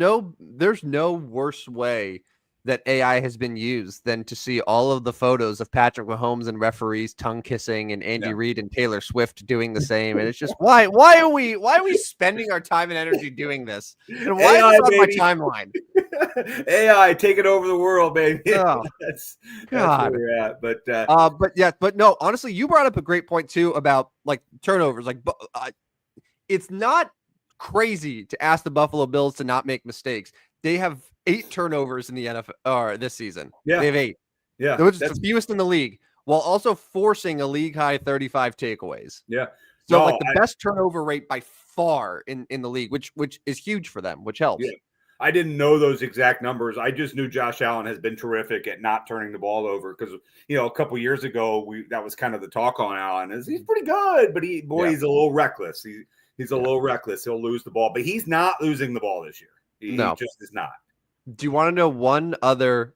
S1: no worse way that AI has been used than to see all of the photos of Patrick Mahomes and referees tongue kissing and Andy Reid and Taylor Swift doing the same. And it's just, why are we spending our time and energy doing this? And why AI, is this on my timeline?
S2: AI taking over the world, baby.
S1: Oh, that's where
S2: we're at.
S1: But no, honestly, you brought up a great point too about like turnovers. Like, it's not crazy to ask the Buffalo Bills to not make mistakes. They have 8 turnovers in the NFL this season.
S2: Yeah.
S1: They have 8.
S2: Yeah.
S1: Which is the fewest in the league, while also forcing a league high 35 takeaways.
S2: Yeah.
S1: So the best turnover rate by far in the league, which is huge for them, which helps.
S2: Yeah. I didn't know those exact numbers. I just knew Josh Allen has been terrific at not turning the ball over because, a couple years ago, that was kind of the talk on Allen is he's pretty good, but he's a little reckless. He's a little reckless. He'll lose the ball, but he's not losing the ball this year. He just is not.
S1: Do you want to know one other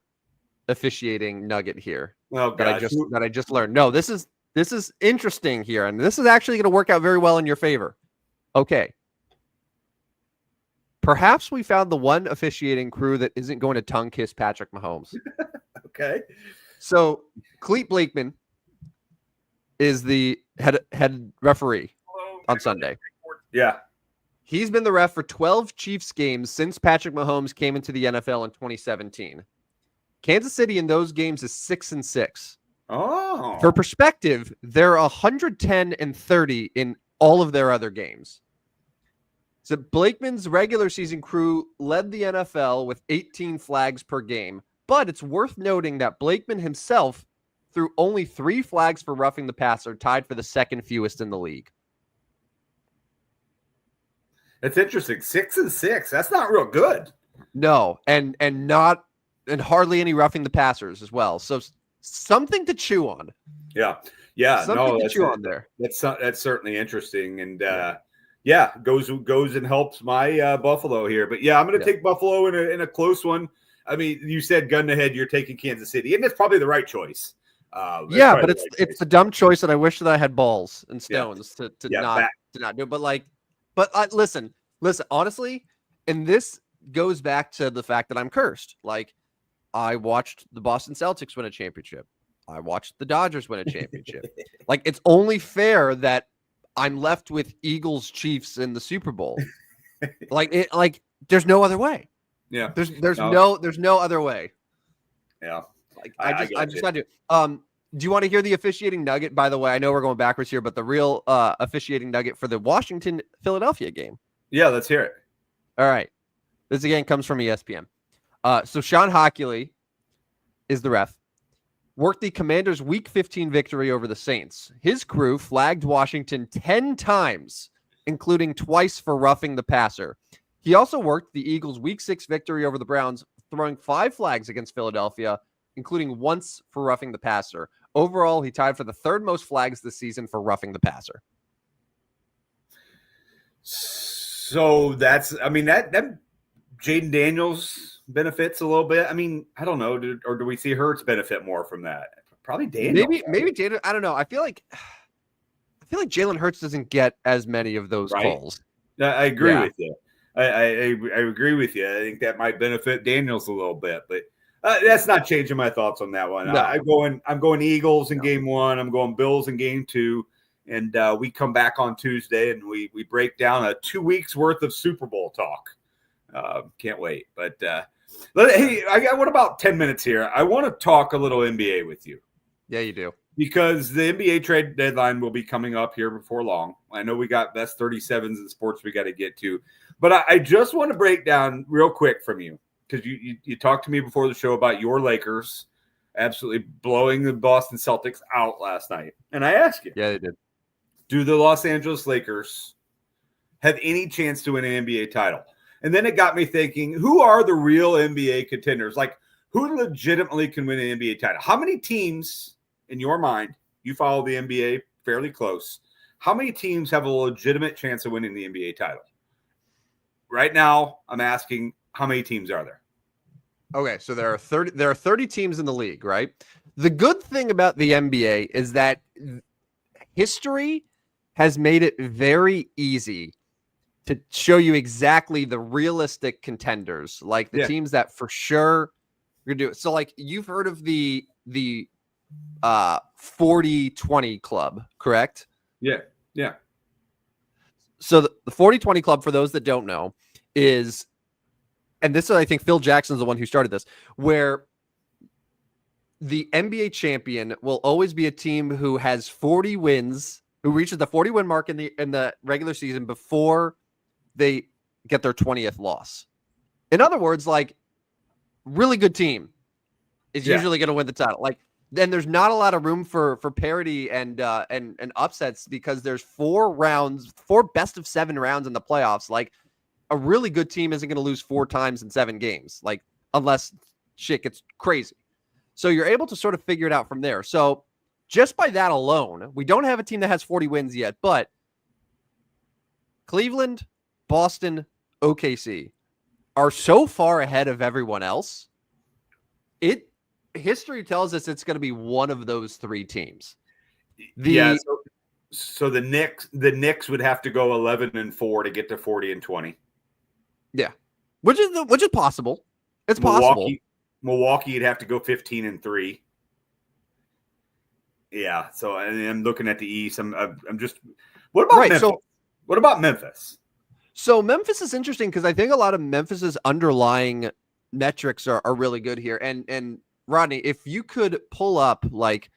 S1: officiating nugget here that I just learned? No, this is interesting here, and this is actually going to work out very well in your favor. Okay. Perhaps we found the one officiating crew that isn't going to tongue kiss Patrick Mahomes.
S2: Okay.
S1: So Clete Blakeman is the head referee on Sunday.
S2: Yeah.
S1: He's been the ref for 12 Chiefs games since Patrick Mahomes came into the NFL in 2017. Kansas City in those games is 6-6.
S2: Oh.
S1: For perspective, they're 110-30 in all of their other games. So Blakeman's regular season crew led the NFL with 18 flags per game, but it's worth noting that Blakeman himself threw only 3 flags for roughing the passer, tied for the second fewest in the league.
S2: It's interesting. 6-6. That's not real good.
S1: No, and hardly any roughing the passers as well. So something to chew on.
S2: Yeah.
S1: Something to chew on there.
S2: That's certainly interesting, and goes and helps my Buffalo here. But I'm going to take Buffalo in a close one. I mean, you said gun to head, you're taking Kansas City, and that's probably the right choice.
S1: But it's the dumb choice, and I wish that I had balls and stones to not do it. But listen, honestly, and this goes back to the fact that I'm cursed. Like, I watched the Boston Celtics win a championship. I watched the Dodgers win a championship. Like, it's only fair that I'm left with Eagles Chiefs in the Super Bowl. There's no other way.
S2: Yeah.
S1: There's no other way.
S2: Yeah.
S1: Like, I just got to. Do you want to hear the officiating nugget? By the way, I know we're going backwards here, but the real officiating nugget for the Washington-Philadelphia game.
S2: Yeah, let's hear it.
S1: All right. This again comes from ESPN. So Sean Hockley is the ref. Worked the Commanders' Week 15 victory over the Saints. His crew flagged Washington 10 times, including twice for roughing the passer. He also worked the Eagles' Week 6 victory over the Browns, throwing 5 flags against Philadelphia, including once for roughing the passer. Overall, he tied for the 3rd most flags this season for roughing the passer.
S2: So that Jaden Daniels benefits a little bit. I mean, I don't know, or do we see Hurts benefit more from that? Probably Daniel.
S1: Maybe Daniel. I don't know. I feel like Jalen Hurts doesn't get as many of those
S2: Right?
S1: calls.
S2: I agree
S1: Yeah.
S2: with you. I agree with you. I think that might benefit Daniels a little bit, but that's not changing my thoughts on that one.
S1: No.
S2: I'm going Eagles in game 1. I'm going Bills in game 2, and we come back on Tuesday and we break down a 2 weeks worth of Super Bowl talk. Can't wait. But hey, I got what about 10 minutes here? I want to talk a little NBA with you.
S1: Yeah, you do.
S2: Because the NBA trade deadline will be coming up here before long. I know we got best 37s in sports we got to get to. But I just want to break down real quick from you, because you talked to me before the show about your Lakers absolutely blowing the Boston Celtics out last night. And I ask you,
S1: Yeah, they did.
S2: do the Los Angeles Lakers have any chance to win an NBA title? And then it got me thinking, who are the real NBA contenders? Like, who legitimately can win an NBA title? How many teams, in your mind, you follow the NBA fairly close, how many teams have a legitimate chance of winning the NBA title? Right now, I'm asking, how many teams are there?
S1: Okay, so there are 30 teams in the league, right? The good thing about the NBA is that history has made it very easy to show you exactly the realistic contenders, like the teams that for sure are gonna do it. So, like, you've heard of the 40-20 club, correct?
S2: Yeah.
S1: So the 40-20 club, for those that don't know, is, and this is, I think Phil Jackson's the one who started this, where the NBA champion will always be a team who has 40 wins, who reaches the 40-win mark in the regular season before they get their 20th loss. In other words, like, really good team is usually going to win the title. Like, then there's not a lot of room for parity and upsets, because there's 4 best of 7 rounds in the playoffs. Like, a really good team isn't going to lose 4 times in 7 games, like, unless shit gets crazy. So you're able to sort of figure it out from there. So just by that alone, we don't have a team that has 40 wins yet, but Cleveland, Boston, OKC are so far ahead of everyone else. History tells us it's going to be one of those 3 teams.
S2: So the Knicks would have to go 11-4 to get to 40-20.
S1: Yeah, which is possible. It's possible.
S2: Milwaukee would have to go 15-3. Yeah. So, and I'm looking at the East. I'm just. What about Memphis? What about Memphis?
S1: So Memphis is interesting because I think a lot of Memphis's underlying metrics are really good here. And Rodney, if you could pull up like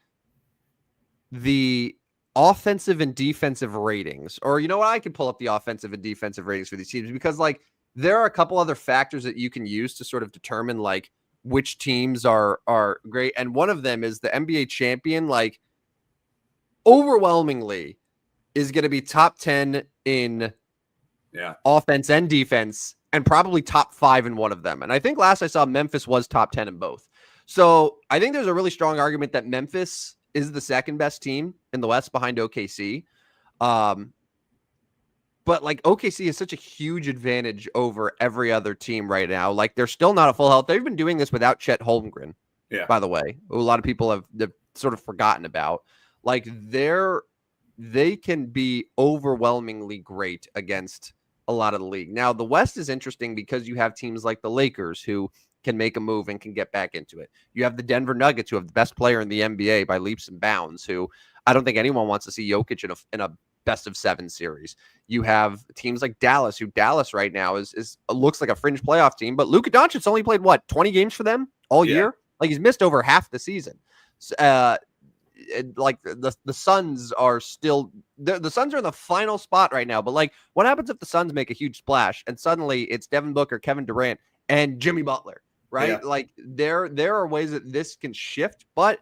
S1: the offensive and defensive ratings, or you know what, I could pull up the offensive and defensive ratings for these teams, because like there are a couple other factors that you can use to sort of determine like which teams are great. And one of them is the NBA champion, like overwhelmingly is going to be top 10 in offense and defense, and probably top 5 in one of them. And I think last I saw, Memphis was top 10 in both. So I think there's a really strong argument that Memphis is the second best team in the West behind OKC. But like OKC is such a huge advantage over every other team right now. Like they're still not at full health. They've been doing this without Chet Holmgren, by the way, who a lot of people have sort of forgotten about. Like they can be overwhelmingly great against a lot of the league. Now, the West is interesting because you have teams like the Lakers who can make a move and can get back into it. You have the Denver Nuggets, who have the best player in the NBA by leaps and bounds, who I don't think anyone wants to see Jokic in a best of 7 series. You have teams like Dallas, who Dallas right now is looks like a fringe playoff team, but Luka Doncic only played 20 games for them all year. Like he's missed over half the season. Like the Suns are still the Suns are in the final spot right now. But like, what happens if the Suns make a huge splash and suddenly it's Devin Booker, Kevin Durant, and Jimmy Butler, right? Yeah. Like there are ways that this can shift, but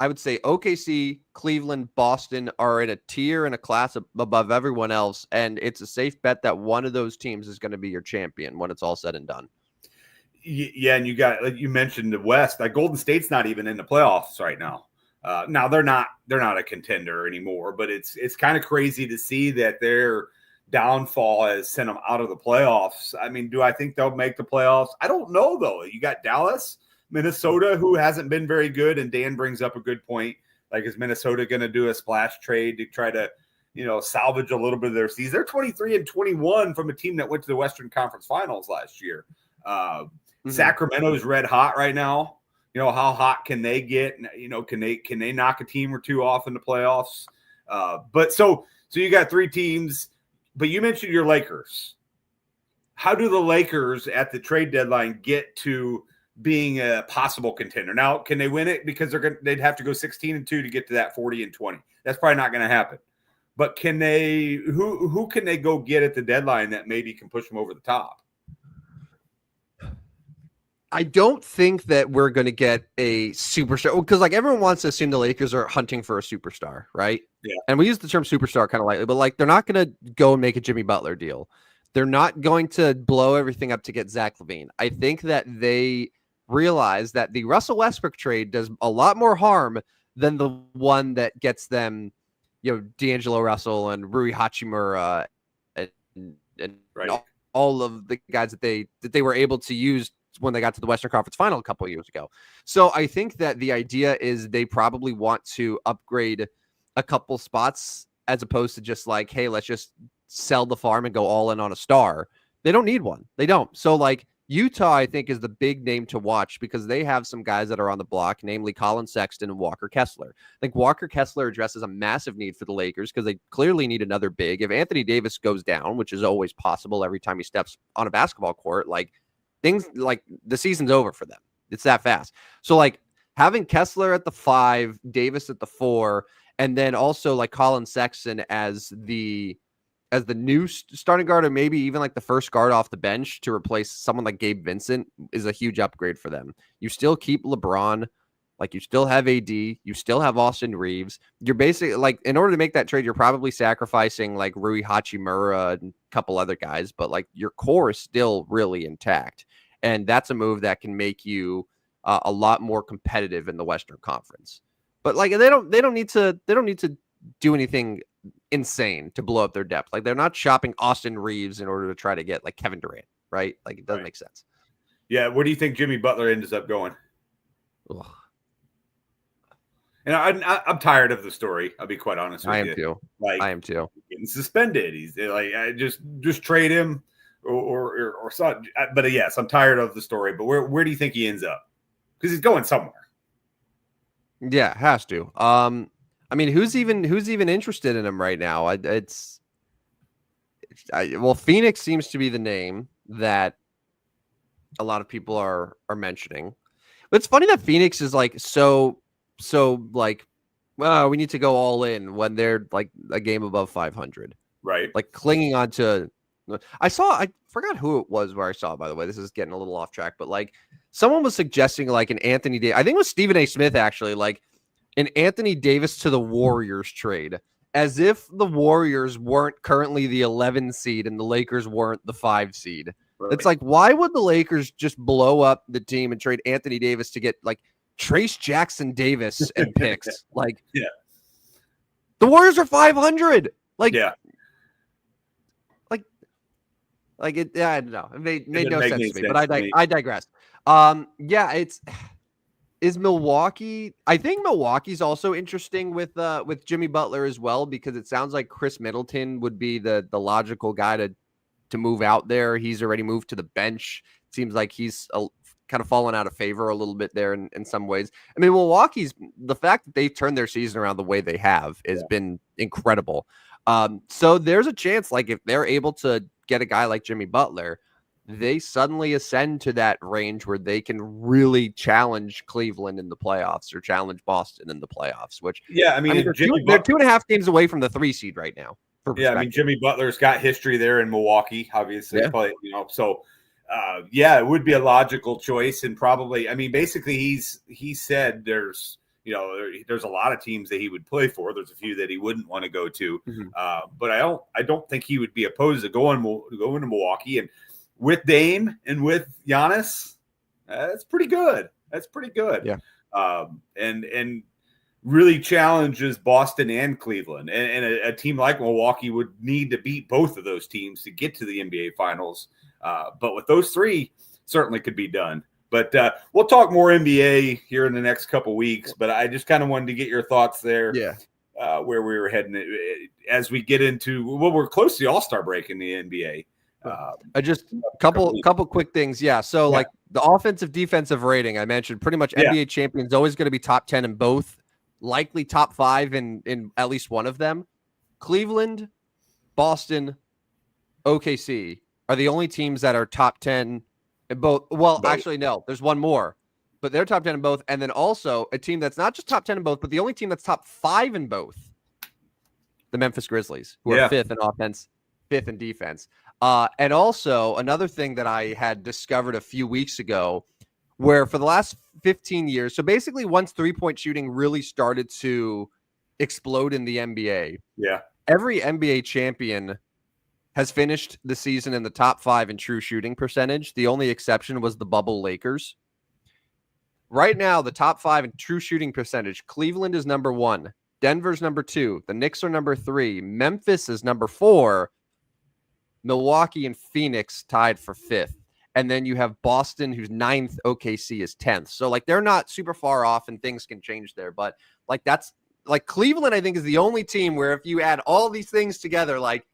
S1: I would say OKC, Cleveland, Boston are in a tier and a class above everyone else, and it's a safe bet that one of those teams is going to be your champion when it's all said and done.
S2: Yeah, and you got, like you mentioned, the West. Like Golden State's not even in the playoffs right now. Now they're not a contender anymore, but it's kind of crazy to see that they're downfall has sent them out of the playoffs. I mean, do I think they'll make the playoffs? I don't know, though. You got Dallas, Minnesota, who hasn't been very good, and Dan brings up a good point. Like, is Minnesota going to do a splash trade to try to, salvage a little bit of their season? They're 23-21 from a team that went to the Western Conference Finals last year. Sacramento's red hot right now. How hot can they get? Can they knock a team or two off in the playoffs? But so you got three teams, but you mentioned your Lakers. How do the Lakers at the trade deadline get to being a possible contender? Now, can they win it? Because they'd have to go 16-2 to get to that 40-20. That's probably not going to happen. But can they? Who can they go get at the deadline that maybe can push them over the top?
S1: I don't think that we're going to get a superstar, because like everyone wants to assume the Lakers are hunting for a superstar, right?
S2: Yeah.
S1: And we use the term superstar kind of lightly, but like they're not going to go and make a Jimmy Butler deal. They're not going to blow everything up to get Zach LaVine. I think that they realize that the Russell Westbrook trade does a lot more harm than the one that gets them, D'Angelo Russell and Rui Hachimura and
S2: right.
S1: all of the guys that they were able to use when they got to the Western Conference Final a couple of years ago. So I think that the idea is they probably want to upgrade a couple spots as opposed to just like, hey, let's just sell the farm and go all in on a star. They don't need one. They don't. So like Utah, I think, is the big name to watch because they have some guys that are on the block, namely Colin Sexton and Walker Kessler. I think Walker Kessler addresses a massive need for the Lakers because they clearly need another big. If Anthony Davis goes down, which is always possible every time he steps on a basketball court, like things like the season's over for them. It's that fast. So like having Kessler at the 5, Davis at the 4, and then also like Colin Sexton as the new starting guard, or maybe even like the first guard off the bench to replace someone like Gabe Vincent is a huge upgrade for them. You still keep LeBron, like you still have AD, you still have Austin Reeves. You're basically like, in order to make that trade, you're probably sacrificing like Rui Hachimura and a couple other guys, but like your core is still really intact. And that's a move that can make you a lot more competitive in the Western Conference. But like they don't need to do anything insane to blow up their depth. Like they're not shopping Austin Reeves in order to try to get like Kevin Durant, right? Like it doesn't make sense.
S2: Yeah, where do you think Jimmy Butler ends up going?
S1: Ugh.
S2: And I'm tired of the story. I'll be quite honest with you.
S1: I am too.
S2: Like
S1: I am too.
S2: Getting suspended. He's like, I just trade him or something. But yes, I'm tired of the story. But where do you think he ends up? Because he's going somewhere.
S1: Yeah, has to. I mean, who's even interested in him right now? Well, Phoenix seems to be the name that a lot of people are mentioning. But it's funny that Phoenix is like so like, well, we need to go all in when they're like a game above 500,
S2: right?
S1: Like clinging on to. I forgot who it was where I saw it, by the way. This is getting a little off track, but like someone was suggesting like an Anthony Davis. I think it was Stephen A. Smith actually, like an Anthony Davis to the Warriors trade, as if the Warriors weren't currently the 11 seed and the Lakers weren't the 5 seed. Right. It's like, why would the Lakers just blow up the team and trade Anthony Davis to get like Trace Jackson Davis and picks? Like,
S2: yeah,
S1: the Warriors are 500. Like,
S2: yeah.
S1: Like it, I don't know. It made no sense to me, but I digress. Yeah, is Milwaukee. I think Milwaukee's also interesting with Jimmy Butler as well, because it sounds like Chris Middleton would be the logical guy to move out there. He's already moved to the bench. It seems like he's kind of fallen out of favor a little bit there in some ways. I mean, Milwaukee's, the fact that they've turned their season around the way they have has been incredible. So there's a chance, like if they're able to get a guy like Jimmy Butler, they suddenly ascend to that range where they can really challenge Cleveland in the playoffs or challenge Boston in the playoffs, which
S2: they're
S1: 2.5 games away from the 3 seed right now.
S2: Yeah. I mean, Jimmy Butler's got history there in Milwaukee, obviously, but, so it would be a logical choice. And probably, I mean, basically he said there's a lot of teams that he would play for. There's a few that he wouldn't want to go to. Mm-hmm. But I don't think he would be opposed to going to Milwaukee. And with Dame and with Giannis, that's pretty good. Yeah. And really challenges Boston and Cleveland. And a team like Milwaukee would need to beat both of those teams to get to the NBA Finals. But with those three, certainly could be done. But we'll talk more NBA here in the next couple weeks. But I just kind of wanted to get your thoughts there.
S1: Yeah.
S2: Where we were heading as we get into, well, we're close to the All-Star break in the NBA.
S1: Just a couple quick things. Yeah. So like the offensive defensive rating I mentioned, pretty much NBA champions always going to be top 10 in both, likely top 5 in at least one of them. Cleveland, Boston, OKC are the only teams that are top 10 in both. Well, actually, no, there's one more, but they're top 10 in both. And then also a team that's not just top 10 in both, but the only team that's top 5 in both, the Memphis Grizzlies, who are 5th in offense, 5th in defense. And also another thing that I had discovered a few weeks ago, where for the last 15 years, so basically once 3-point shooting really started to explode in the NBA, every NBA champion has finished the season in the top 5 in true shooting percentage. The only exception was the bubble Lakers. Right now, the top 5 in true shooting percentage, Cleveland is number 1, Denver's number 2, the Knicks are number 3, Memphis is number 4, Milwaukee and Phoenix tied for 5th. And then you have Boston, who's 9th, OKC is 10th. So like they're not super far off and things can change there. But like that's like Cleveland, I think, is the only team where if you add all these things together, like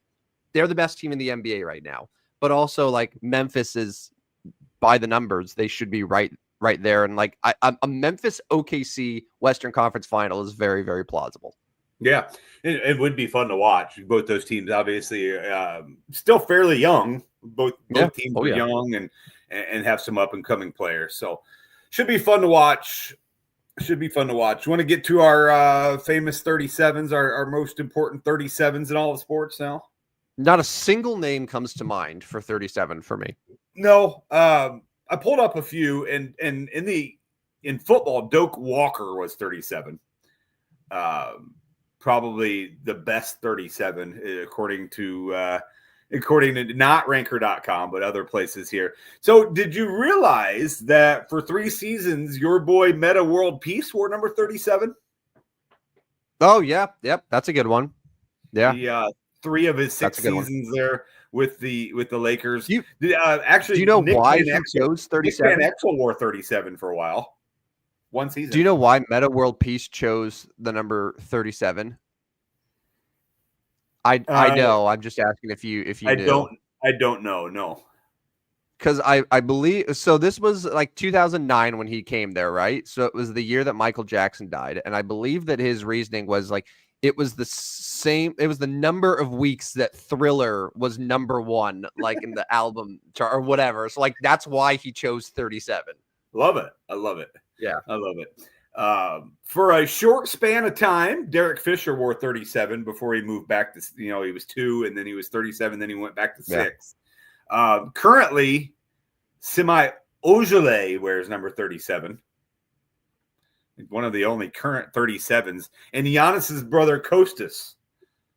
S1: they're the best team in the NBA right now. But also like Memphis is by the numbers, they should be right there. And like a Memphis OKC Western Conference final is very, very plausible.
S2: Yeah, it would be fun to watch. Both those teams, obviously, still fairly young. Both teams are young and have some up and coming players. So, should be fun to watch. You want to get to our famous 37s, our most important 37s in all of sports now?
S1: Not a single name comes to mind for 37 for me.
S2: No, I pulled up a few, and in football, Doak Walker was 37. Probably the best 37 according to not ranker.com, but other places here. So did you realize that for 3 seasons, your boy Meta World Peace wore number 37?
S1: Oh yeah. Yep. That's a good one. Yeah.
S2: The 3 of his 6 seasons there with the Lakers.
S1: Actually, do you know why he chose 37?
S2: Nick Van Exel wore 37 for a while. One season.
S1: Do you know why Meta World Peace chose the number 37? I know. I'm just asking if you knew.
S2: I don't know. No.
S1: Because I believe so. This was like 2009 when he came there, right? So it was the year that Michael Jackson died, and I believe that his reasoning was like it was the same. It was the number of weeks that Thriller was number 1, like in the album chart or whatever. So like that's why he chose 37.
S2: Love it. I love it.
S1: Yeah,
S2: I love it. For a short span of time, Derek Fisher wore 37 before he moved back to, he was 2 and then he was 37. Then he went back to 6. Currently, Semi Ojeleye wears number 37. One of the only current 37s. And Giannis's brother Kostas,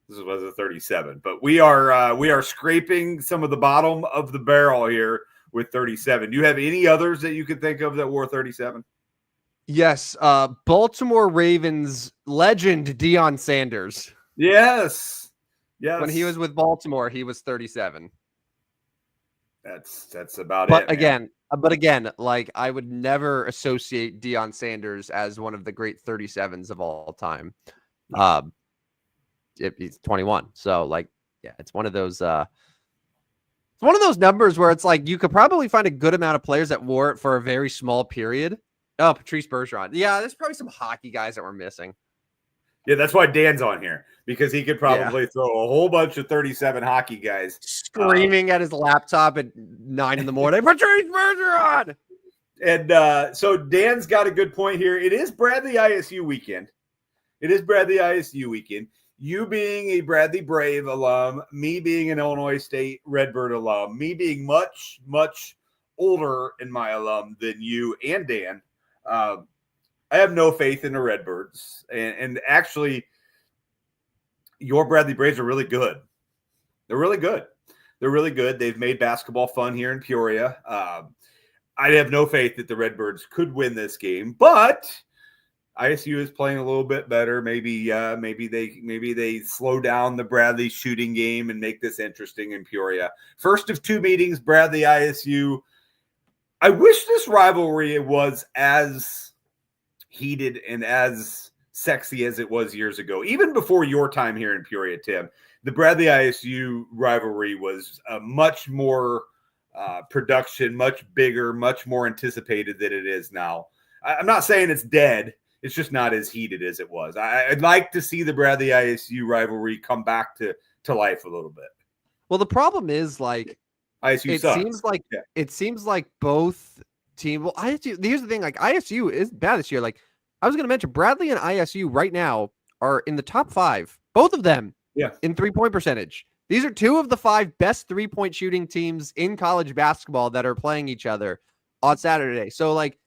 S2: this was a 37. But we are scraping some of the bottom of the barrel here with 37. Do you have any others that you could think of that wore 37?
S1: Yes, Baltimore Ravens legend Deion Sanders.
S2: Yes.
S1: When he was with Baltimore, he was 37.
S2: That's about
S1: but
S2: it.
S1: But again, like I would never associate Deion Sanders as one of the great 37s of all time. He's 21, so like, yeah, it's one of those. It's one of those numbers where it's like you could probably find a good amount of players that wore it for a very small period. Oh, Patrice Bergeron. Yeah, there's probably some hockey guys that we're missing.
S2: Yeah, that's why Dan's on here, because he could probably throw a whole bunch of 37 hockey guys
S1: screaming at his laptop at 9 a.m. Patrice Bergeron.
S2: And so Dan's got a good point here. It is Bradley ISU weekend. You being a Bradley Brave alum, me being an Illinois State Redbird alum, me being much, much older in my alum than you and Dan. I have no faith in the Redbirds. And actually, your Bradley Braves are really good. They're really good. They've made basketball fun here in Peoria. I have no faith that the Redbirds could win this game, but ISU is playing a little bit better. Maybe they slow down the Bradley shooting game and make this interesting in Peoria. First of two meetings, Bradley ISU. I wish this rivalry was as heated and as sexy as it was years ago, even before your time here in Peoria, Tim. The Bradley ISU rivalry was a much more production, much bigger, much more anticipated than it is now. I'm not saying it's dead. It's just not as heated as it was. I'd like to see the Bradley ISU rivalry come back to life a little bit.
S1: Well, the problem is like
S2: ISU
S1: it
S2: sucks.
S1: seems like both teams. Well, ISU. Here's the thing: like ISU is bad this year. Like I was going to mention, Bradley and ISU right now are in the top 5, both of them.
S2: Yeah.
S1: In 3-point percentage. These are 2 of the 5 best 3-point shooting teams in college basketball that are playing each other on Saturday. So like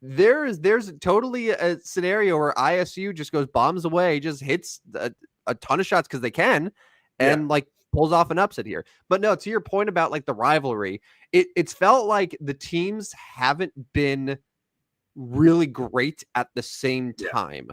S1: there's totally a scenario where ISU just goes bombs away, just hits a ton of shots because they can, and like pulls off an upset here. But no, to your point about like the rivalry, it's felt like the teams haven't been really great at the same time.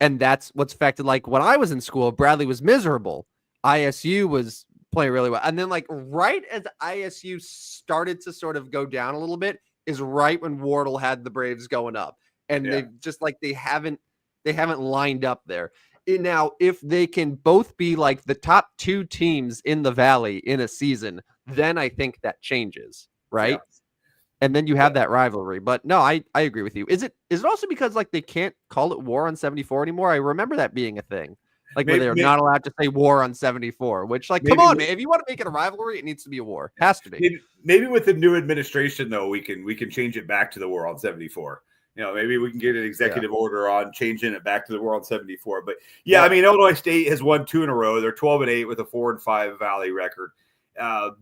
S1: And that's what's affected. Like when I was in school, Bradley was miserable. ISU was playing really well. And then like right as ISU started to sort of go down a little bit is right when Wardle had the Braves going up. And they've just like they haven't lined up there. And now, if they can both be like the top 2 teams in the Valley in a season, then I think that changes, right? Yeah. And then you have that rivalry. But no, I agree with you. Is it also because like they can't call it War on 74 anymore? I remember that being a thing. Like where they're not allowed to say War on 74, which like, come on, man. If you want to make it a rivalry, it needs to be a war. It has to be.
S2: Maybe with the new administration, though, we can change it back to the War on 74. You know, maybe we can get an executive order on changing it back to the War on 74. But I mean, Illinois State has won 2 in a row. They're 12-8 with a 4-5 Valley record.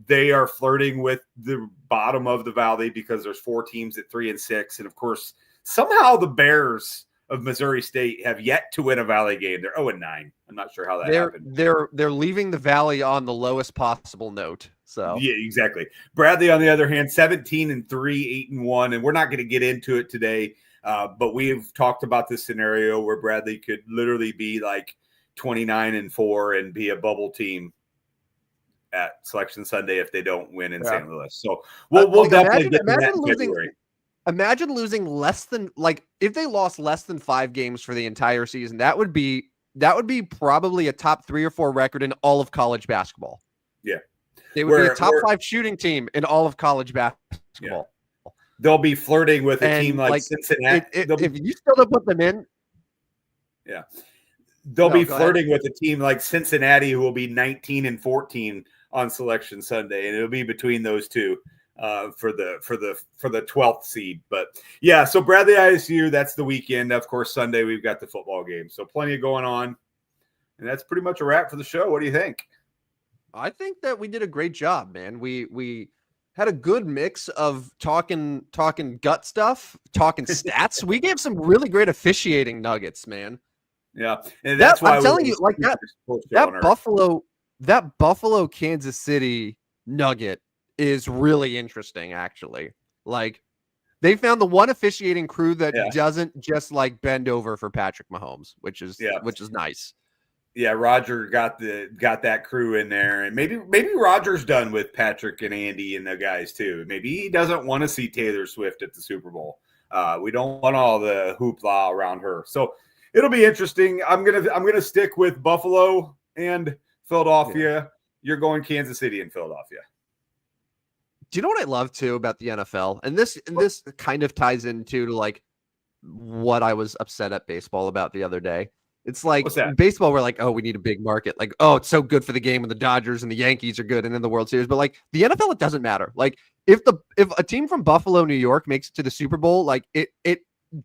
S2: They are flirting with the bottom of the Valley because there's 4 teams at 3-6. And of course, somehow the Bears of Missouri State have yet to win a Valley game. They're 0-9. I'm not sure how that happened.
S1: They're leaving the Valley on the lowest possible note. So
S2: yeah, exactly. Bradley, on the other hand, 17-3, 8-1, and we're not going to get into it today. But we've talked about this scenario where Bradley could literally be like 29-4 and be a bubble team at Selection Sunday if they don't win in St. Louis. So we'll definitely get to that in February.
S1: Imagine losing less than like if they lost less than 5 games for the entire season. That would be probably a top 3 or 4 record in all of college basketball.
S2: Yeah,
S1: they would be a top 5 shooting team in all of college basketball.
S2: Yeah. They'll be flirting with a team like Cincinnati.
S1: If you still don't put them in,
S2: they'll be flirting with a team like Cincinnati, who will be 19-14 on Selection Sunday, and it'll be between those two for the 12th seed. But yeah, so Bradley ISU, that's the weekend. Of course, Sunday we've got the football game, so plenty of going on, and that's pretty much a wrap for the show. What do you think?
S1: I think that we did a great job, man. We had a good mix of talking gut stuff, talking stats. We gave some really great officiating nuggets, man.
S2: Yeah, and that's why
S1: I'm telling you, like that Buffalo Kansas City nugget is really interesting, actually. Like they found the one officiating crew that doesn't just like bend over for Patrick Mahomes, which is nice.
S2: Yeah, Roger got that crew in there, and maybe Roger's done with Patrick and Andy and the guys too. Maybe he doesn't want to see Taylor Swift at the Super Bowl. We don't want all the hoopla around her, so it'll be interesting. I'm gonna stick with Buffalo and Philadelphia. Yeah. You're going Kansas City and Philadelphia.
S1: Do you know what I love too about the NFL? And this kind of ties into like what I was upset at baseball about the other day. It's like baseball, we're like, oh, we need a big market. Like, oh, it's so good for the game when the Dodgers and the Yankees are good and in the World Series. But like the NFL, it doesn't matter. Like if a team from Buffalo, New York makes it to the Super Bowl, like it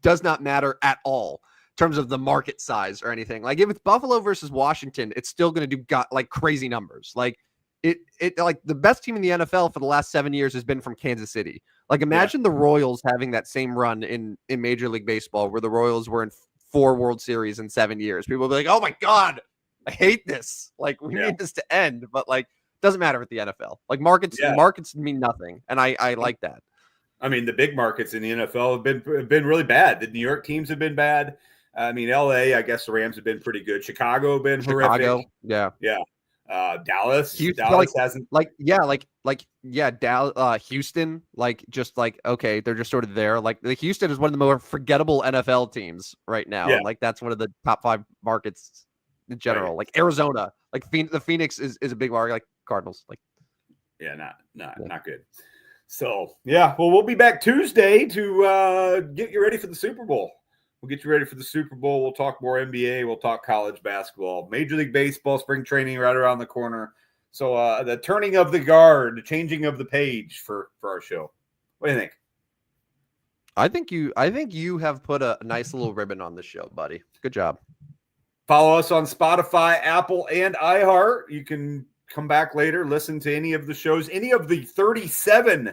S1: does not matter at all in terms of the market size or anything. Like if it's Buffalo versus Washington, it's still going to do like crazy numbers. Like it like the best team in the NFL for the last 7 years has been from Kansas City. Like imagine the Royals having that same run in Major League Baseball where the Royals were in 4 World Series in 7 years. People will be like, oh my God, I hate this. Like we need this to end, but like, doesn't matter with the NFL. Like markets mean nothing. And I like that.
S2: I mean, the big markets in the NFL have been really bad. The New York teams have been bad. I mean, LA, I guess the Rams have been pretty good. Chicago have been horrific.
S1: Yeah.
S2: Yeah. Dallas.
S1: Houston,
S2: Dallas hasn't.
S1: Houston, okay, they're just sort of there. Houston is one of the more forgettable NFL teams right now.
S2: Yeah.
S1: And that's one of the top 5 markets in general.
S2: Right.
S1: Like Arizona, the Phoenix is a big market, like Cardinals.
S2: Not good. So, yeah, well, we'll be back Tuesday to get you ready for the Super Bowl. We'll get you ready for the Super Bowl. We'll talk more NBA. We'll talk college basketball. Major League Baseball, spring training right around the corner. So the turning of the guard, the changing of the page for our show. What do you think?
S1: I think you have put a nice little ribbon on this show, buddy. Good job.
S2: Follow us on Spotify, Apple, and iHeart. You can come back later, listen to any of the shows, any of the 37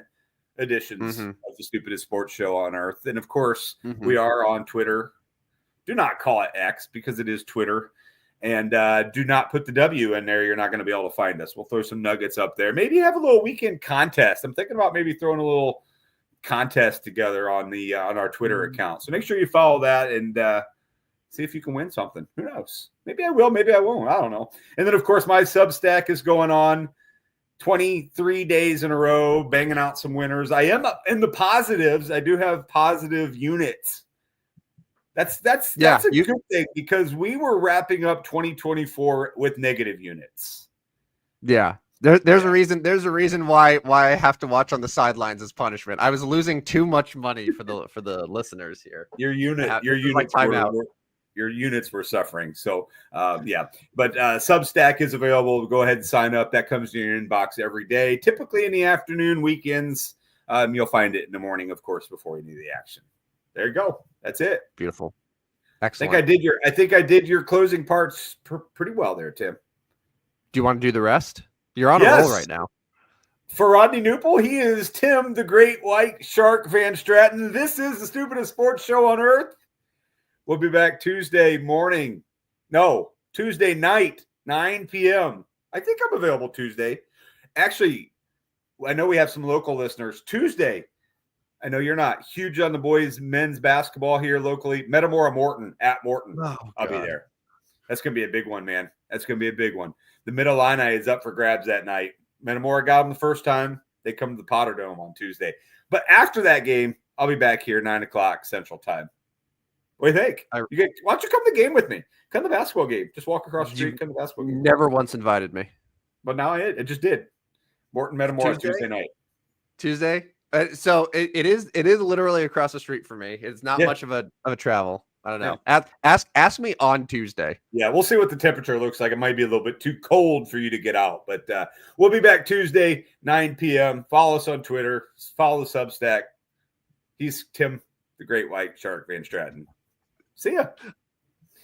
S2: editions of the Stupidest Sports Show on Earth. And of course, we are on Twitter. Do not call it X because it is Twitter. And do not put the W in there. You're not going to be able to find us. We'll throw some nuggets up there. Maybe have a little weekend contest. I'm thinking about maybe throwing a little contest together on our Twitter account. So make sure you follow that and see if you can win something. Who knows? Maybe I will. Maybe I won't. I don't know. And then, of course, my Substack is going on 23 days in a row, banging out some winners. I am up in the positives. I do have positive units. That's a good thing because we were wrapping up 2024 with negative units.
S1: Yeah. There's a reason. There's a reason why I have to watch on the sidelines as punishment. I was losing too much money for the listeners here.
S2: Your units were suffering. So yeah. But Substack is available. Go ahead and sign up. That comes in your inbox every day. Typically in the afternoon, weekends. You'll find it in the morning, of course, before you do the action. There you go. That's it.
S1: Beautiful. Excellent.
S2: I think I did your closing parts pretty well there, Tim.
S1: Do you want to do the rest? You're on a roll right now.
S2: For Rodney Newple, he is Tim, the Great White Shark Van Stratton. This is the Stupidest Sports Show on Earth. We'll be back Tuesday night, 9 p.m. I think I'm available Tuesday. Actually, I know we have some local listeners. Tuesday, I know you're not huge on the boys' men's basketball here locally. Metamora Morton at Morton.
S1: Oh,
S2: I'll be there. That's going to be a big one, man. That's going to be a big one. The Mid-Illini is up for grabs that night. Metamora got them the first time. They come to the Potter Dome on Tuesday. But after that game, I'll be back here 9 o'clock Central Time. What do you think? Why don't you come to the game with me? Come to the basketball game. Just walk across the street, come to the basketball game.
S1: Never once invited me.
S2: But now I just did. Morton Metamora Tuesday night.
S1: Tuesday? So it is literally across the street for me. It's not much of a travel. I don't know. Yeah. Ask me on Tuesday.
S2: Yeah, we'll see what the temperature looks like. It might be a little bit too cold for you to get out, but we'll be back Tuesday, 9 p.m. Follow us on Twitter. Follow the Substack. He's Tim, the Great White Shark Van Stratton. See ya.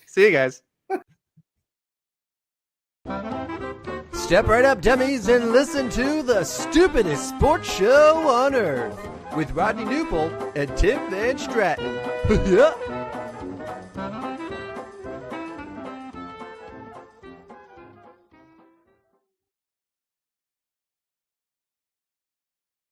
S1: See you guys. Step right up, dummies, and listen to the Stupidest Sports Show on Earth with Rodney Newple and Tim Van Stratton.